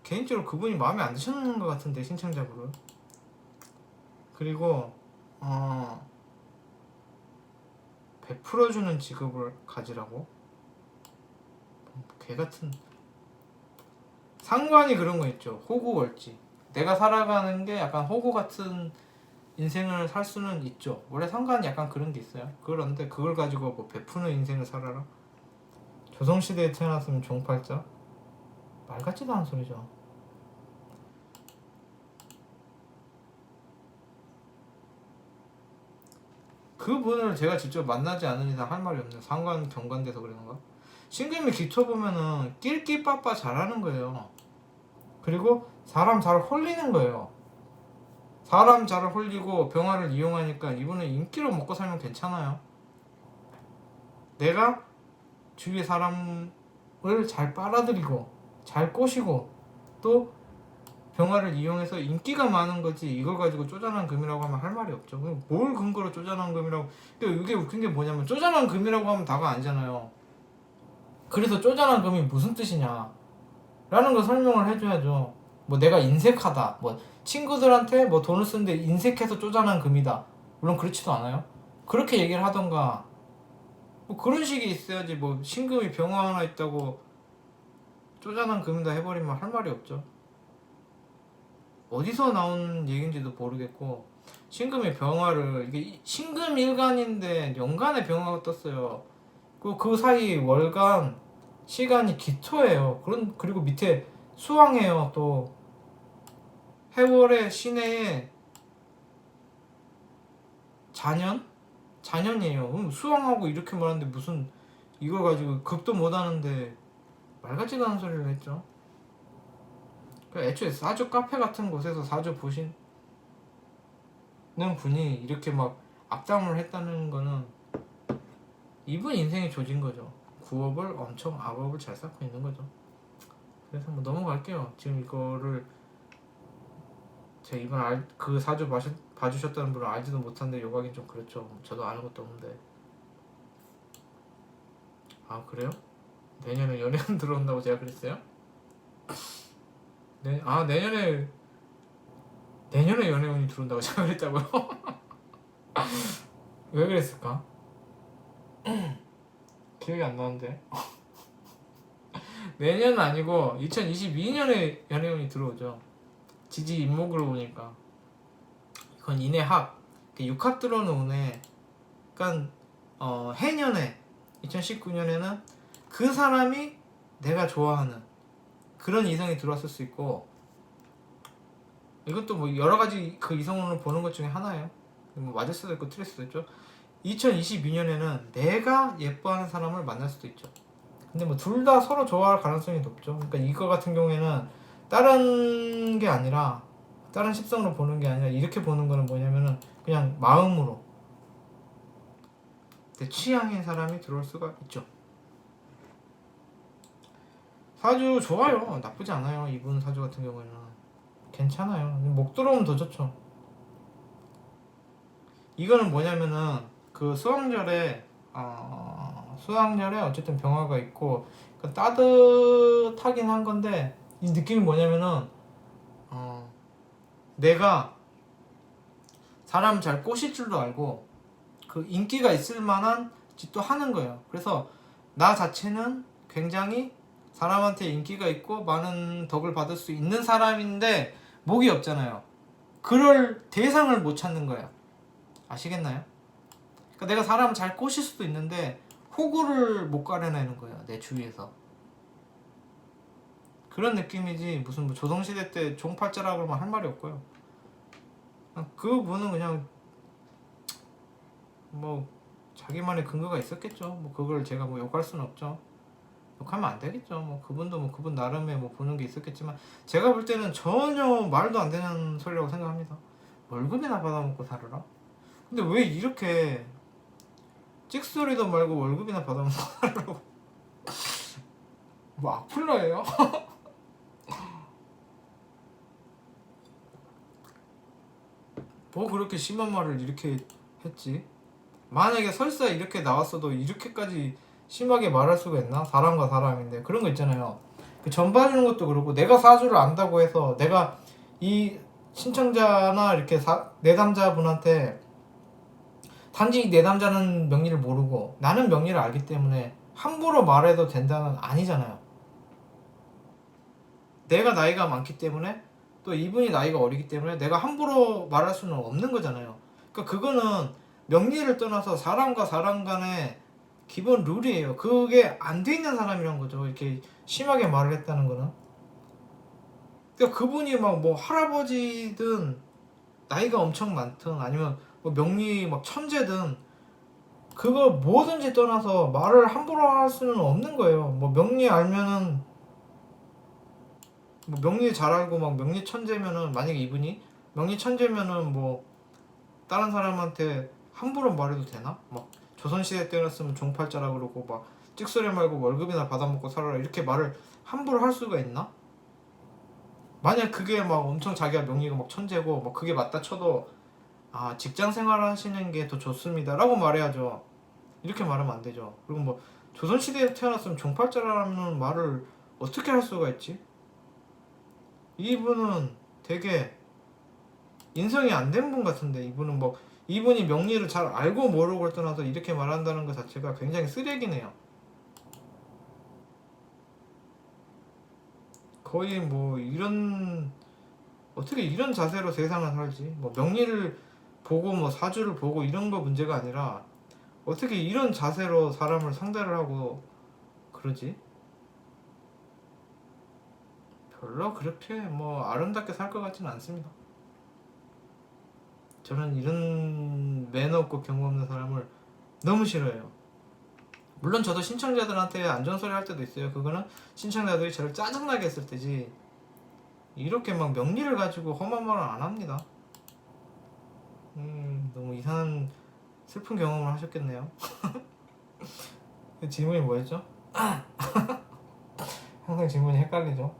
개인적으로 그분이 마음에 안 드셨는 것 같은데, 신청자분은. 그리고 베풀어주는 직업을 가지라고? 개같은. 상관이 그런 거 있죠. 호구월지. 내가 살아가는 게 약간 호구 같은 인생을 살 수는 있죠. 원래 상관이 약간 그런 게 있어요. 그런데 그걸 가지고 뭐 베푸는 인생을 살아라? 조성시대에 태어났으면 종팔자? 말 같지도 않은 소리죠. 그분을 제가 직접 만나지 않은 이상 할 말이 없네요. 상관 경관돼서 그런가? 신금이 기토 보면은 낄끼빠빠 잘하는 거예요. 그리고 사람 잘 홀리는 거예요. 사람 잘 홀리고 병화를 이용하니까 이분은 인기로 먹고 살면 괜찮아요. 내가 주위의 사람을 잘 빨아들이고 잘 꼬시고 또 병화를 이용해서 인기가 많은 거지 이걸 가지고 쪼잔한 금이라고 하면 할 말이 없죠. 뭘 근거로 쪼잔한 금이라고. 그러니까 이게 웃긴 게 뭐냐면 쪼잔한 금이라고 하면 다가 아니잖아요. 그래서 쪼잔한 금이 무슨 뜻이냐 라는 거 설명을 해줘야죠. 뭐 내가 인색하다, 뭐 친구들한테 뭐 돈을 쓰는데 인색해서 쪼잔한 금이다, 물론 그렇지도 않아요. 그렇게 얘기를 하던가 뭐 그런 식이 있어야지. 뭐 신금이 병화 하나 있다고 쪼잔한 금이다 해버리면 할 말이 없죠. 어디서 나온 얘기인지도 모르겠고, 신금의 병화를, 이게 신금 일간인데 연간의 병화가 떴어요. 그 사이 월간 시간이 기토예요. 그리고 밑에 수왕이에요. 또 해월의 시내에 자년이에요. 수왕하고 이렇게 말하는데 무슨 이걸 가지고 극도 못하는데 말 같지도 않은 소리를 했죠. 애초에 사주 카페 같은 곳에서 사주 보시는 분이 이렇게 막 악담을 했다는 거는 이분 인생이 조진 거죠. 구업을 엄청 악업을 잘 쌓고 있는 거죠. 그래서 뭐 넘어갈게요. 지금 이거를 제가 이번 그 사주 봐주셨다는 분을 알지도 못한데 욕하긴 좀 그렇죠. 저도 아는 것도 없는데. 아 그래요? 내년에 연애운 들어온다고 제가 그랬어요? 내년에 연애운이 들어온다고 제가 그랬다고요? 왜 그랬을까? 기억이 안 나는데. 내년은 아니고 2022년에 연애운이 들어오죠. 지지 임목으로 보니까 이건 인해합, 육합 들어오는 운에, 그러니까 해년에 2019년에는 그 사람이 내가 좋아하는 그런 이성이 들어왔을 수 있고, 이것도 뭐 여러 가지 그 이성으로 보는 것 중에 하나예요. 뭐 맞을 수도 있고 틀릴 수도 있죠. 2022년에는 내가 예뻐하는 사람을 만날 수도 있죠. 근데 뭐 둘 다 서로 좋아할 가능성이 높죠. 그러니까 이거 같은 경우에는 다른 게 아니라, 다른 십성으로 보는 게 아니라 이렇게 보는 거는 뭐냐면은 그냥 마음으로 내 취향인 사람이 들어올 수가 있죠. 사주 좋아요. 나쁘지 않아요. 이분 사주 같은 경우에는 괜찮아요. 목 들어오면 더 좋죠. 이거는 뭐냐면은 그 수왕절에 어쨌든 병화가 있고 따뜻하긴 한 건데, 이 느낌이 뭐냐면은 내가 사람 잘 꼬실 줄도 알고 그 인기가 있을 만한 짓도 하는 거예요. 그래서 나 자체는 굉장히 사람한테 인기가 있고 많은 덕을 받을 수 있는 사람인데 목이 없잖아요. 그럴 대상을 못 찾는 거예요. 아시겠나요? 그러니까 내가 사람을 잘 꼬실 수도 있는데 호구를 못 가려내는 거예요. 내 주위에서. 그런 느낌이지 무슨 뭐 조선시대 때 종팔자라고 그러면 할 말이 없고요. 그분은 그냥 뭐 자기만의 근거가 있었겠죠. 뭐 그걸 제가 뭐 욕할 수는 없죠. 욕하면 안 되겠죠. 뭐 그분도 뭐 그분 나름의 뭐 보는 게 있었겠지만, 제가 볼 때는 전혀 말도 안 되는 소리라고 생각합니다. 월급이나 받아먹고 살아라? 근데 왜 이렇게 찍소리도 말고 월급이나 받아먹고 살라고? 뭐 악플러예요? 뭐 그렇게 심한 말을 이렇게 했지? 만약에 설사 이렇게 나왔어도 이렇게까지 심하게 말할 수가 있나? 사람과 사람인데. 그런 거 있잖아요. 그 전 봐주는 것도 그렇고, 내가 사주를 안다고 해서 내가 이 신청자나 이렇게 내담자분한테 단지 내담자는 명리를 모르고 나는 명리를 알기 때문에 함부로 말해도 된다는 아니잖아요. 내가 나이가 많기 때문에, 또 이분이 나이가 어리기 때문에 내가 함부로 말할 수는 없는 거잖아요. 그러니까 그거는 명리를 떠나서 사람과 사람 간의 기본 룰이에요. 그게 안 돼 있는 사람이란 거죠. 이렇게 심하게 말을 했다는 거는. 그러니까 그분이 막 뭐 할아버지든 나이가 엄청 많든 아니면 뭐 명리 막 천재든 그거 뭐든지 떠나서 말을 함부로 할 수는 없는 거예요. 뭐 명리 알면은 뭐 명리 잘 알고 막 명리 천재면은 만약에 이분이 명리 천재면은 뭐 다른 사람한테 함부로 말해도 되나? 막 조선시대 때였으면 종팔자라 그러고 막 찍소리 말고 월급이나 받아먹고 살아라 이렇게 말을 함부로 할 수가 있나? 만약 그게 막 엄청 자기가 명리가 막 천재고 막 그게 맞다 쳐도 아 직장 생활 하시는 게 더 좋습니다 라고 말해야죠. 이렇게 말하면 안 되죠. 그리고 뭐 조선시대에 태어났으면 종팔자라는 말을 어떻게 할 수가 있지? 이분은 되게 인성이 안 된 분 같은데 이분은 뭐 이분이 명리를 잘 알고 모르고를 떠나서 이렇게 말한다는 것 자체가 굉장히 쓰레기네요. 거의 뭐 이런 어떻게 이런 자세로 세상을 살지? 뭐 명리를 보고 뭐 사주를 보고 이런 거 문제가 아니라 어떻게 이런 자세로 사람을 상대를 하고 그러지? 별로 그렇게 뭐 아름답게 살 것 같지는 않습니다. 저는 이런 매너 없고 경험 없는 사람을 너무 싫어해요. 물론 저도 신청자들한테 안전소리 할 때도 있어요. 그거는 신청자들이 저를 짜증나게 했을 때지 이렇게 막 명리를 가지고 험한 말은 안 합니다. 너무 이상한 슬픈 경험을 하셨겠네요. 질문이 뭐였죠? 항상 질문이 헷갈리죠.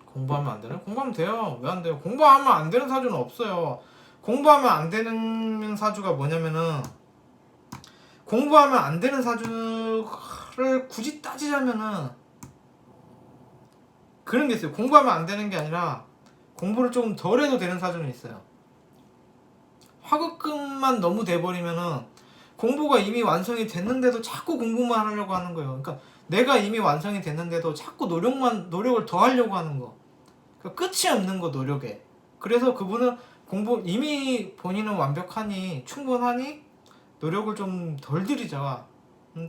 공부하면 안 되나? 공부하면 돼요. 왜 안 돼요? 공부하면 안 되는 사주는 없어요. 공부하면 안 되는 사주가 뭐냐면은 공부하면 안 되는 사주를 굳이 따지자면은 그런 게 있어요. 공부하면 안 되는 게 아니라 공부를 조금 덜 해도 되는 사주는 있어요. 화급금만 너무 돼버리면은 공부가 이미 완성이 됐는데도 자꾸 공부만 하려고 하는 거예요. 그러니까 내가 이미 완성이 됐는데도 자꾸 노력을 더 하려고 하는 거. 그러니까 끝이 없는 거 노력에. 그래서 그분은 공부 이미 본인은 완벽하니 충분하니 노력을 좀 덜 들이자.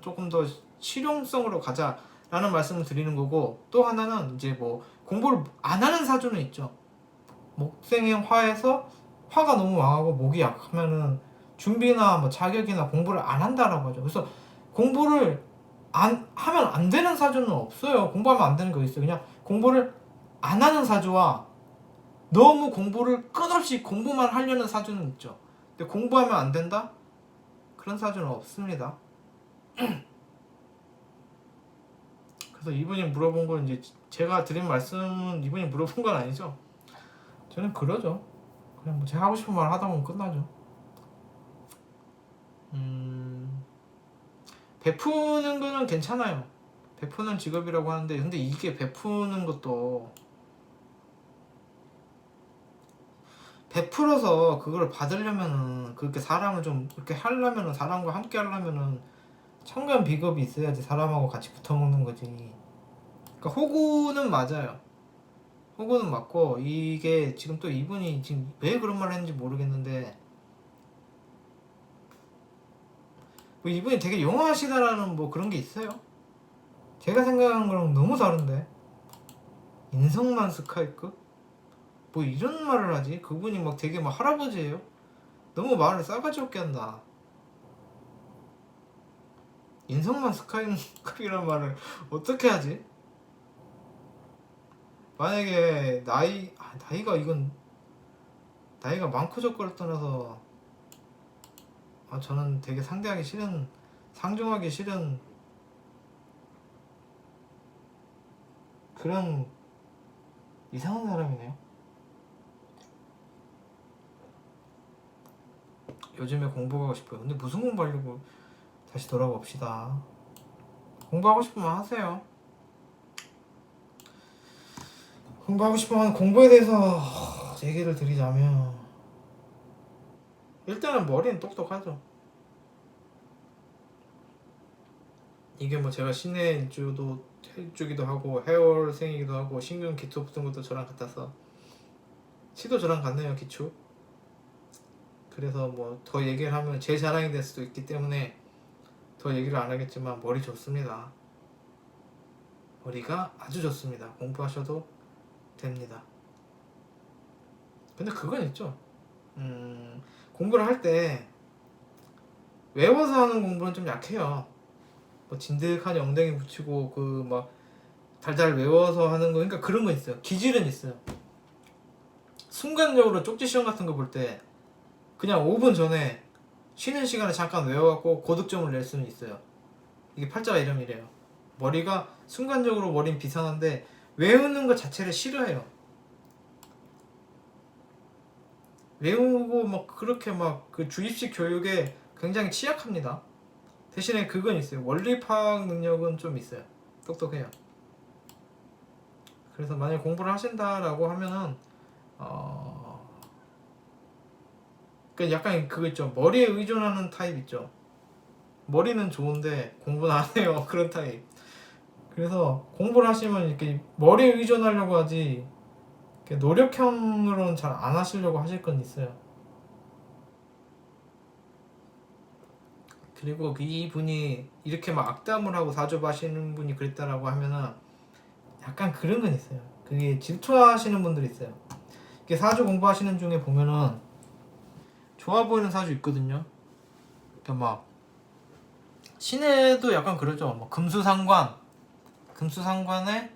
조금 더 실용성으로 가자라는 말씀을 드리는 거고 또 하나는 이제 뭐 공부를 안 하는 사주는 있죠. 목생의 화에서 화가 너무 왕하고 목이 약하면은 준비나 뭐 자격이나 공부를 안 한다라고 하죠. 그래서 공부를 안 하면 안 되는 사주는 없어요. 공부하면 안 되는 거 있어요. 그냥 공부를 안 하는 사주와 너무 공부를 끝없이 공부만 하려는 사주는 있죠. 근데 공부하면 안 된다? 그런 사주는 없습니다. 그래서 이분이 물어본 건 이제 제가 드린 말씀은 이분이 물어본 건 아니죠. 저는 그러죠. 그냥 뭐 제가 하고 싶은 말 하다 보면 끝나죠. 베푸는 거는 괜찮아요. 베푸는 직업이라고 하는데 근데 이게 베푸는 것도 베풀어서 그걸 받으려면은 그렇게 사람을 좀 그렇게 하려면은 사람과 함께 하려면은 청간 비겁이 있어야지 사람하고 같이 붙어먹는 거지. 그러니까 호구는 맞아요. 호구는 맞고 이게 지금 또 이분이 지금 왜 그런 말을 했는지 모르겠는데 뭐 이분이 되게 용하시다라는 뭐 그런 게 있어요. 제가 생각하는 거랑 너무 다른데 인성만 스카이급? 뭐 이런 말을 하지? 그분이 막 되게 막 할아버지예요? 너무 말을 싸가지 없게 한다. 인성만 스카이급이란 말을 어떻게 하지? 만약에 나이가 이건 나이가 많고 적고를 떠나서 저는 되게 상대하기 싫은 상종하기 싫은 그런 이상한 사람이네요. 요즘에 공부하고 싶어요. 근데 무슨 공부하려고 다시 돌아봅시다. 공부하고 싶으면 하세요. 공부하고 싶으면 공부에 대해서 얘기를 드리자면 일단은 머리는 똑똑하죠. 이게 뭐 제가 신의 일주기도 하고 해월생이기도 하고 신금 기초 붙은 것도 저랑 같아서 시도 저랑 같네요. 기초. 그래서 뭐 더 얘기를 하면 제 자랑이 될 수도 있기 때문에 더 얘기를 안 하겠지만 머리 좋습니다. 머리가 아주 좋습니다. 공부하셔도 됩니다. 근데 그건 있죠. 공부를 할 때 외워서 하는 공부는 좀 약해요. 뭐 진득하니 엉덩이 붙이고 그 막 달달 외워서 하는 거, 그러니까 그런 거 있어요. 기질은 있어요. 순간적으로 쪽지 시험 같은 거 볼 때 그냥 5분 전에 쉬는 시간에 잠깐 외워갖고 고득점을 낼 수는 있어요. 이게 팔자가 이름이래요. 머리가 순간적으로 머리는 비상한데 외우는 것 자체를 싫어해요. 외우고 막 그렇게 막 그 주입식 교육에 굉장히 취약합니다. 대신에 그건 있어요. 원리 파악 능력은 좀 있어요. 똑똑해요. 그래서 만약 공부를 하신다라고 하면은 그 약간 그거 있죠. 머리에 의존하는 타입 있죠. 머리는 좋은데 공부는 안 해요. 그런 타입. 그래서 공부를 하시면 이렇게 머리에 의존하려고 하지 노력형으로는 잘 안 하시려고 하실 건 있어요. 그리고 이분이 이렇게 막 악담을 하고 사주하시는 분이 그랬다라고 하면은 약간 그런 건 있어요. 그게 질투하시는 분들이 있어요. 이게 사주 공부하시는 중에 보면은 좋아 보이는 사주 있거든요. 그러니까 막 신에도 약간 그러죠. 뭐 금수상관에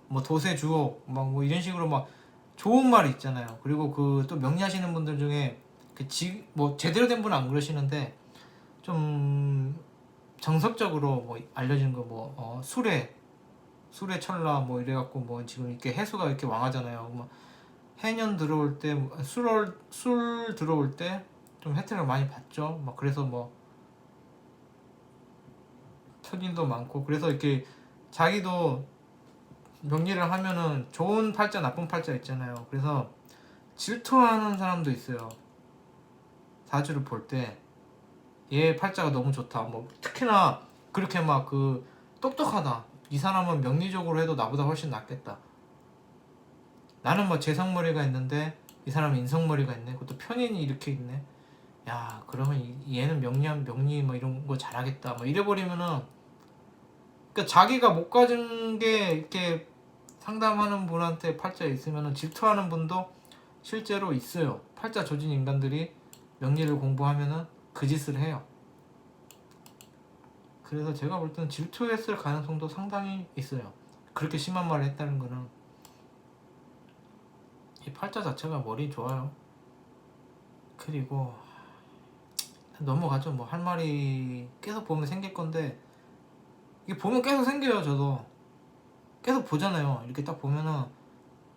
뭐 도세주옥 막 뭐 이런 식으로 막 좋은 말이 있잖아요. 그리고 그 또 명리하시는 분들 중에 뭐 제대로 된 분은 안 그러시는데 좀 정석적으로 뭐 알려진 거 뭐 술의 철라 뭐 이래갖고 뭐 지금 이렇게 해수가 이렇게 왕하잖아요. 뭐 해년 들어올 때 술 들어올 때 좀 혜택을 많이 받죠. 막 그래서 뭐 특일도 많고 그래서 이렇게 자기도 명리를 하면은 좋은 팔자 나쁜 팔자 있잖아요. 그래서 질투하는 사람도 있어요. 사주를 볼 때 얘 팔자가 너무 좋다. 뭐 특히나 그렇게 막 그 똑똑하다. 이 사람은 명리적으로 해도 나보다 훨씬 낫겠다. 나는 뭐 재성머리가 있는데 이 사람은 인성머리가 있네. 그것도 편인이 이렇게 있네. 야, 그러면 얘는 명리 뭐 이런 거 잘하겠다. 뭐 이래버리면은 그러니까 자기가 못 가진 게 이렇게 상담하는 분한테 팔자 있으면은 질투하는 분도 실제로 있어요. 팔자 조진 인간들이 명리를 공부하면은 그 짓을 해요. 그래서 제가 볼 때는 질투했을 가능성도 상당히 있어요. 그렇게 심한 말을 했다는 거는 이 팔자 자체가 머리 좋아요. 그리고 넘어가죠. 뭐 할 말이 계속 보면 생길 건데 이게 보면 계속 생겨요. 저도 계속 보잖아요. 이렇게 딱 보면은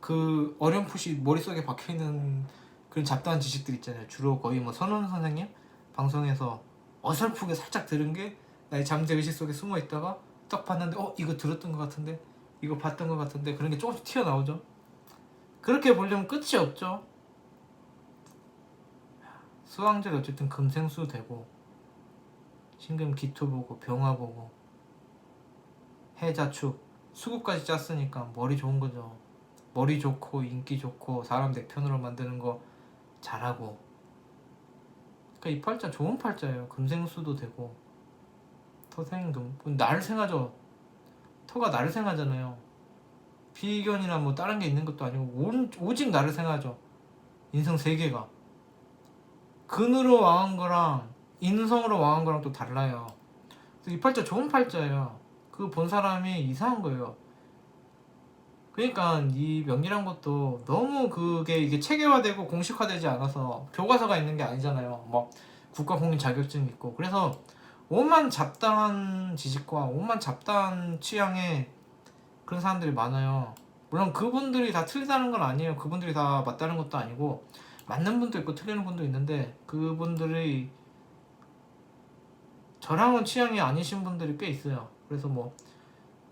그 어렴풋이 머릿속에 박혀있는 그런 잡다한 지식들 있잖아요. 주로 거의 뭐 선원 선생님 방송에서 어설프게 살짝 들은 게 나의 잠재 의식 속에 숨어 있다가 딱 봤는데 이거 들었던 것 같은데 이거 봤던 것 같은데 그런 게 조금씩 튀어나오죠. 그렇게 보려면 끝이 없죠. 수왕절이 어쨌든 금생수 되고 신금 기토 보고 병화 보고 해자축 수국까지 짰으니까 머리 좋은 거죠. 머리 좋고 인기 좋고 사람 내 편으로 만드는 거 잘하고. 그러니까 이 팔자 좋은 팔자예요. 금생수도 되고 토생금 나를 생하죠. 토가 나를 생하잖아요. 비견이나 뭐 다른 게 있는 것도 아니고 오직 나를 생하죠. 인성 세 개가 근으로 왕한 거랑 인성으로 왕한 거랑 또 달라요. 그래서 이 팔자 좋은 팔자예요. 그 본 사람이 이상한 거예요. 그러니까 이 명리란 것도 너무 그게 이게 체계화되고 공식화되지 않아서 교과서가 있는 게 아니잖아요. 뭐 국가공인 자격증 있고 그래서 오만 잡다한 지식과 오만 잡다한 취향의 그런 사람들이 많아요. 물론 그분들이 다 틀리다는 건 아니에요. 그분들이 다 맞다는 것도 아니고 맞는 분도 있고 틀리는 분도 있는데 그분들이 저랑은 취향이 아니신 분들이 꽤 있어요. 그래서 뭐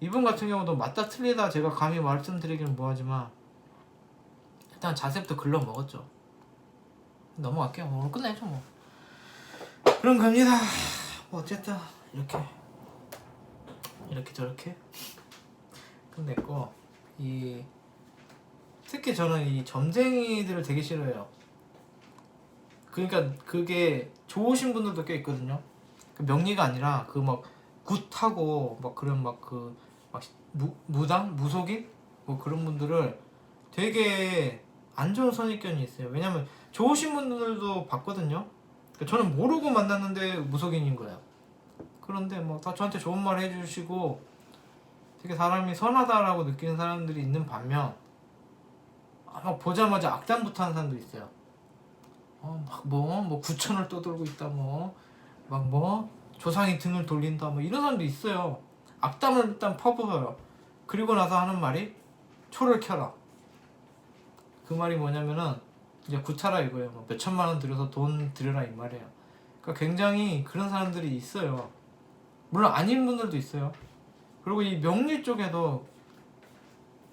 이분 같은 경우도 맞다 틀리다 제가 감히 말씀드리기는 뭐하지만 일단 자세부터 글러 먹었죠. 넘어갈게요. 오늘 끝내죠 뭐. 그런 겁니다. 뭐 어쨌든 이렇게 저렇게 끝냈고 특히 저는 이 점쟁이들을 되게 싫어해요. 그러니까 그게 좋으신 분들도 꽤 있거든요. 그 명리가 아니라 그 막 굿하고 막 그런 막 막 무당? 무속인? 뭐 그런 분들을 되게 안 좋은 선입견이 있어요. 왜냐면 좋으신 분들도 봤거든요. 그러니까 저는 모르고 만났는데 무속인인 거예요. 그런데 뭐 다 저한테 좋은 말 해주시고 되게 사람이 선하다라고 느끼는 사람들이 있는 반면 막 보자마자 악담부터 하는 사람도 있어요. 뭐 구천을 떠들고 있다 뭐 조상이 등을 돌린다 뭐 이런 사람도 있어요. 악담을 일단 퍼부어요. 그리고 나서 하는 말이 초를 켜라. 그 말이 뭐냐면은 이제 구차라 이거예요. 뭐 몇 천만 원 들여서 돈 들여라 이 말이에요. 그러니까 굉장히 그런 사람들이 있어요. 물론 아닌 분들도 있어요. 그리고 이 명리 쪽에도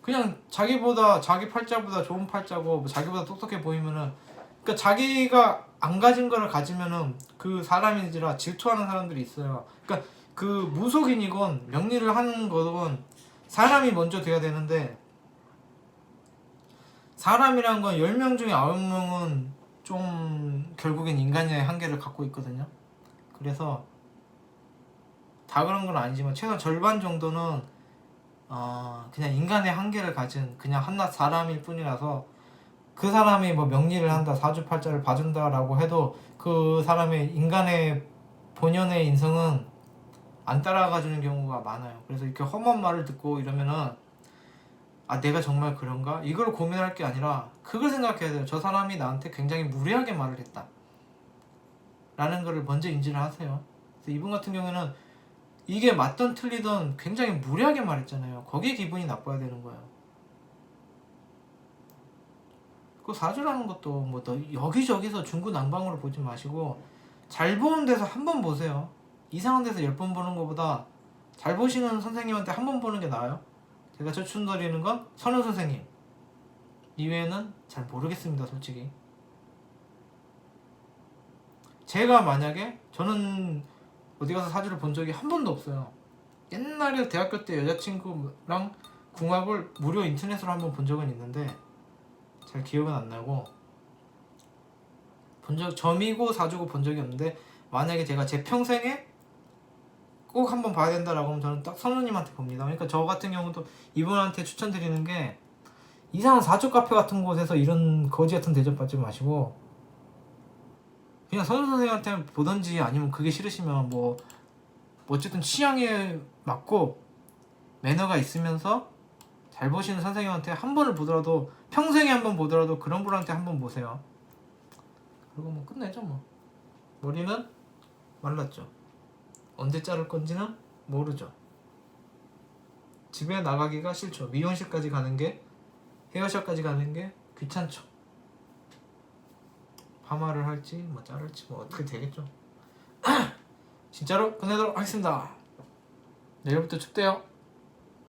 그냥 자기 팔자보다 좋은 팔자고 뭐 자기보다 똑똑해 보이면은 그러니까 자기가 안 가진 거를 가지면은 그 사람인지라 질투하는 사람들이 있어요. 그러니까 그 무속인이건 명리를 하는 거건 사람이 먼저 돼야 되는데 사람이란 건 10명 중에 9명은 좀 결국엔 인간의 한계를 갖고 있거든요. 그래서 다 그런 건 아니지만 최소한 절반 정도는 그냥 인간의 한계를 가진 그냥 한낱 사람일 뿐이라서 그 사람이 뭐 명리를 한다 사주팔자를 봐준다라고 해도 그 사람의 인간의 본연의 인성은 안 따라가 주는 경우가 많아요. 그래서 이렇게 험한 말을 듣고 이러면은 내가 정말 그런가? 이걸 고민할 게 아니라 그걸 생각해야 돼요. 저 사람이 나한테 굉장히 무례하게 말을 했다 라는 거를 먼저 인지를 하세요. 그래서 이분 같은 경우에는 이게 맞던 틀리던 굉장히 무례하게 말했잖아요. 거기에 기분이 나빠야 되는 거예요. 그 사주라는 것도 뭐 여기저기서 중구난방으로 보지 마시고 잘 보는 데서 한 번 보세요. 이상한 데서 10번 보는 것보다 잘 보시는 선생님한테 한 번 보는 게 나아요. 제가 추천드리는 건 선우 선생님 이외에는 잘 모르겠습니다. 솔직히 제가 만약에 저는 어디 가서 사주를 본 적이 한 번도 없어요. 옛날에 대학교 때 여자친구랑 궁합을 무료 인터넷으로 한 번 본 적은 있는데 잘 기억은 안 나고 점이고 사주고 본 적이 없는데 만약에 제가 제 평생에 꼭 한번 봐야 된다라고 하면 저는 딱 선우님한테 봅니다. 그러니까 저 같은 경우도 이분한테 추천드리는 게 이상한 사주 카페 같은 곳에서 이런 거지 같은 대접 받지 마시고 그냥 선우 선생님한테 보던지 아니면 그게 싫으시면 뭐 어쨌든 취향에 맞고 매너가 있으면서 잘 보시는 선생님한테 한 번을 보더라도 평생에 한 번 보더라도 그런 분한테 한 번 보세요. 그리고 뭐 끝내죠 뭐. 머리는 말랐죠. 언제 자를 건지는 모르죠. 집에 나가기가 싫죠. 미용실까지 가는 게 헤어샵까지 가는 게 귀찮죠. 파마를 할지 뭐 자를지 뭐 어떻게 되겠죠. 진짜로 끝내도록 하겠습니다. 내일부터 춥대요.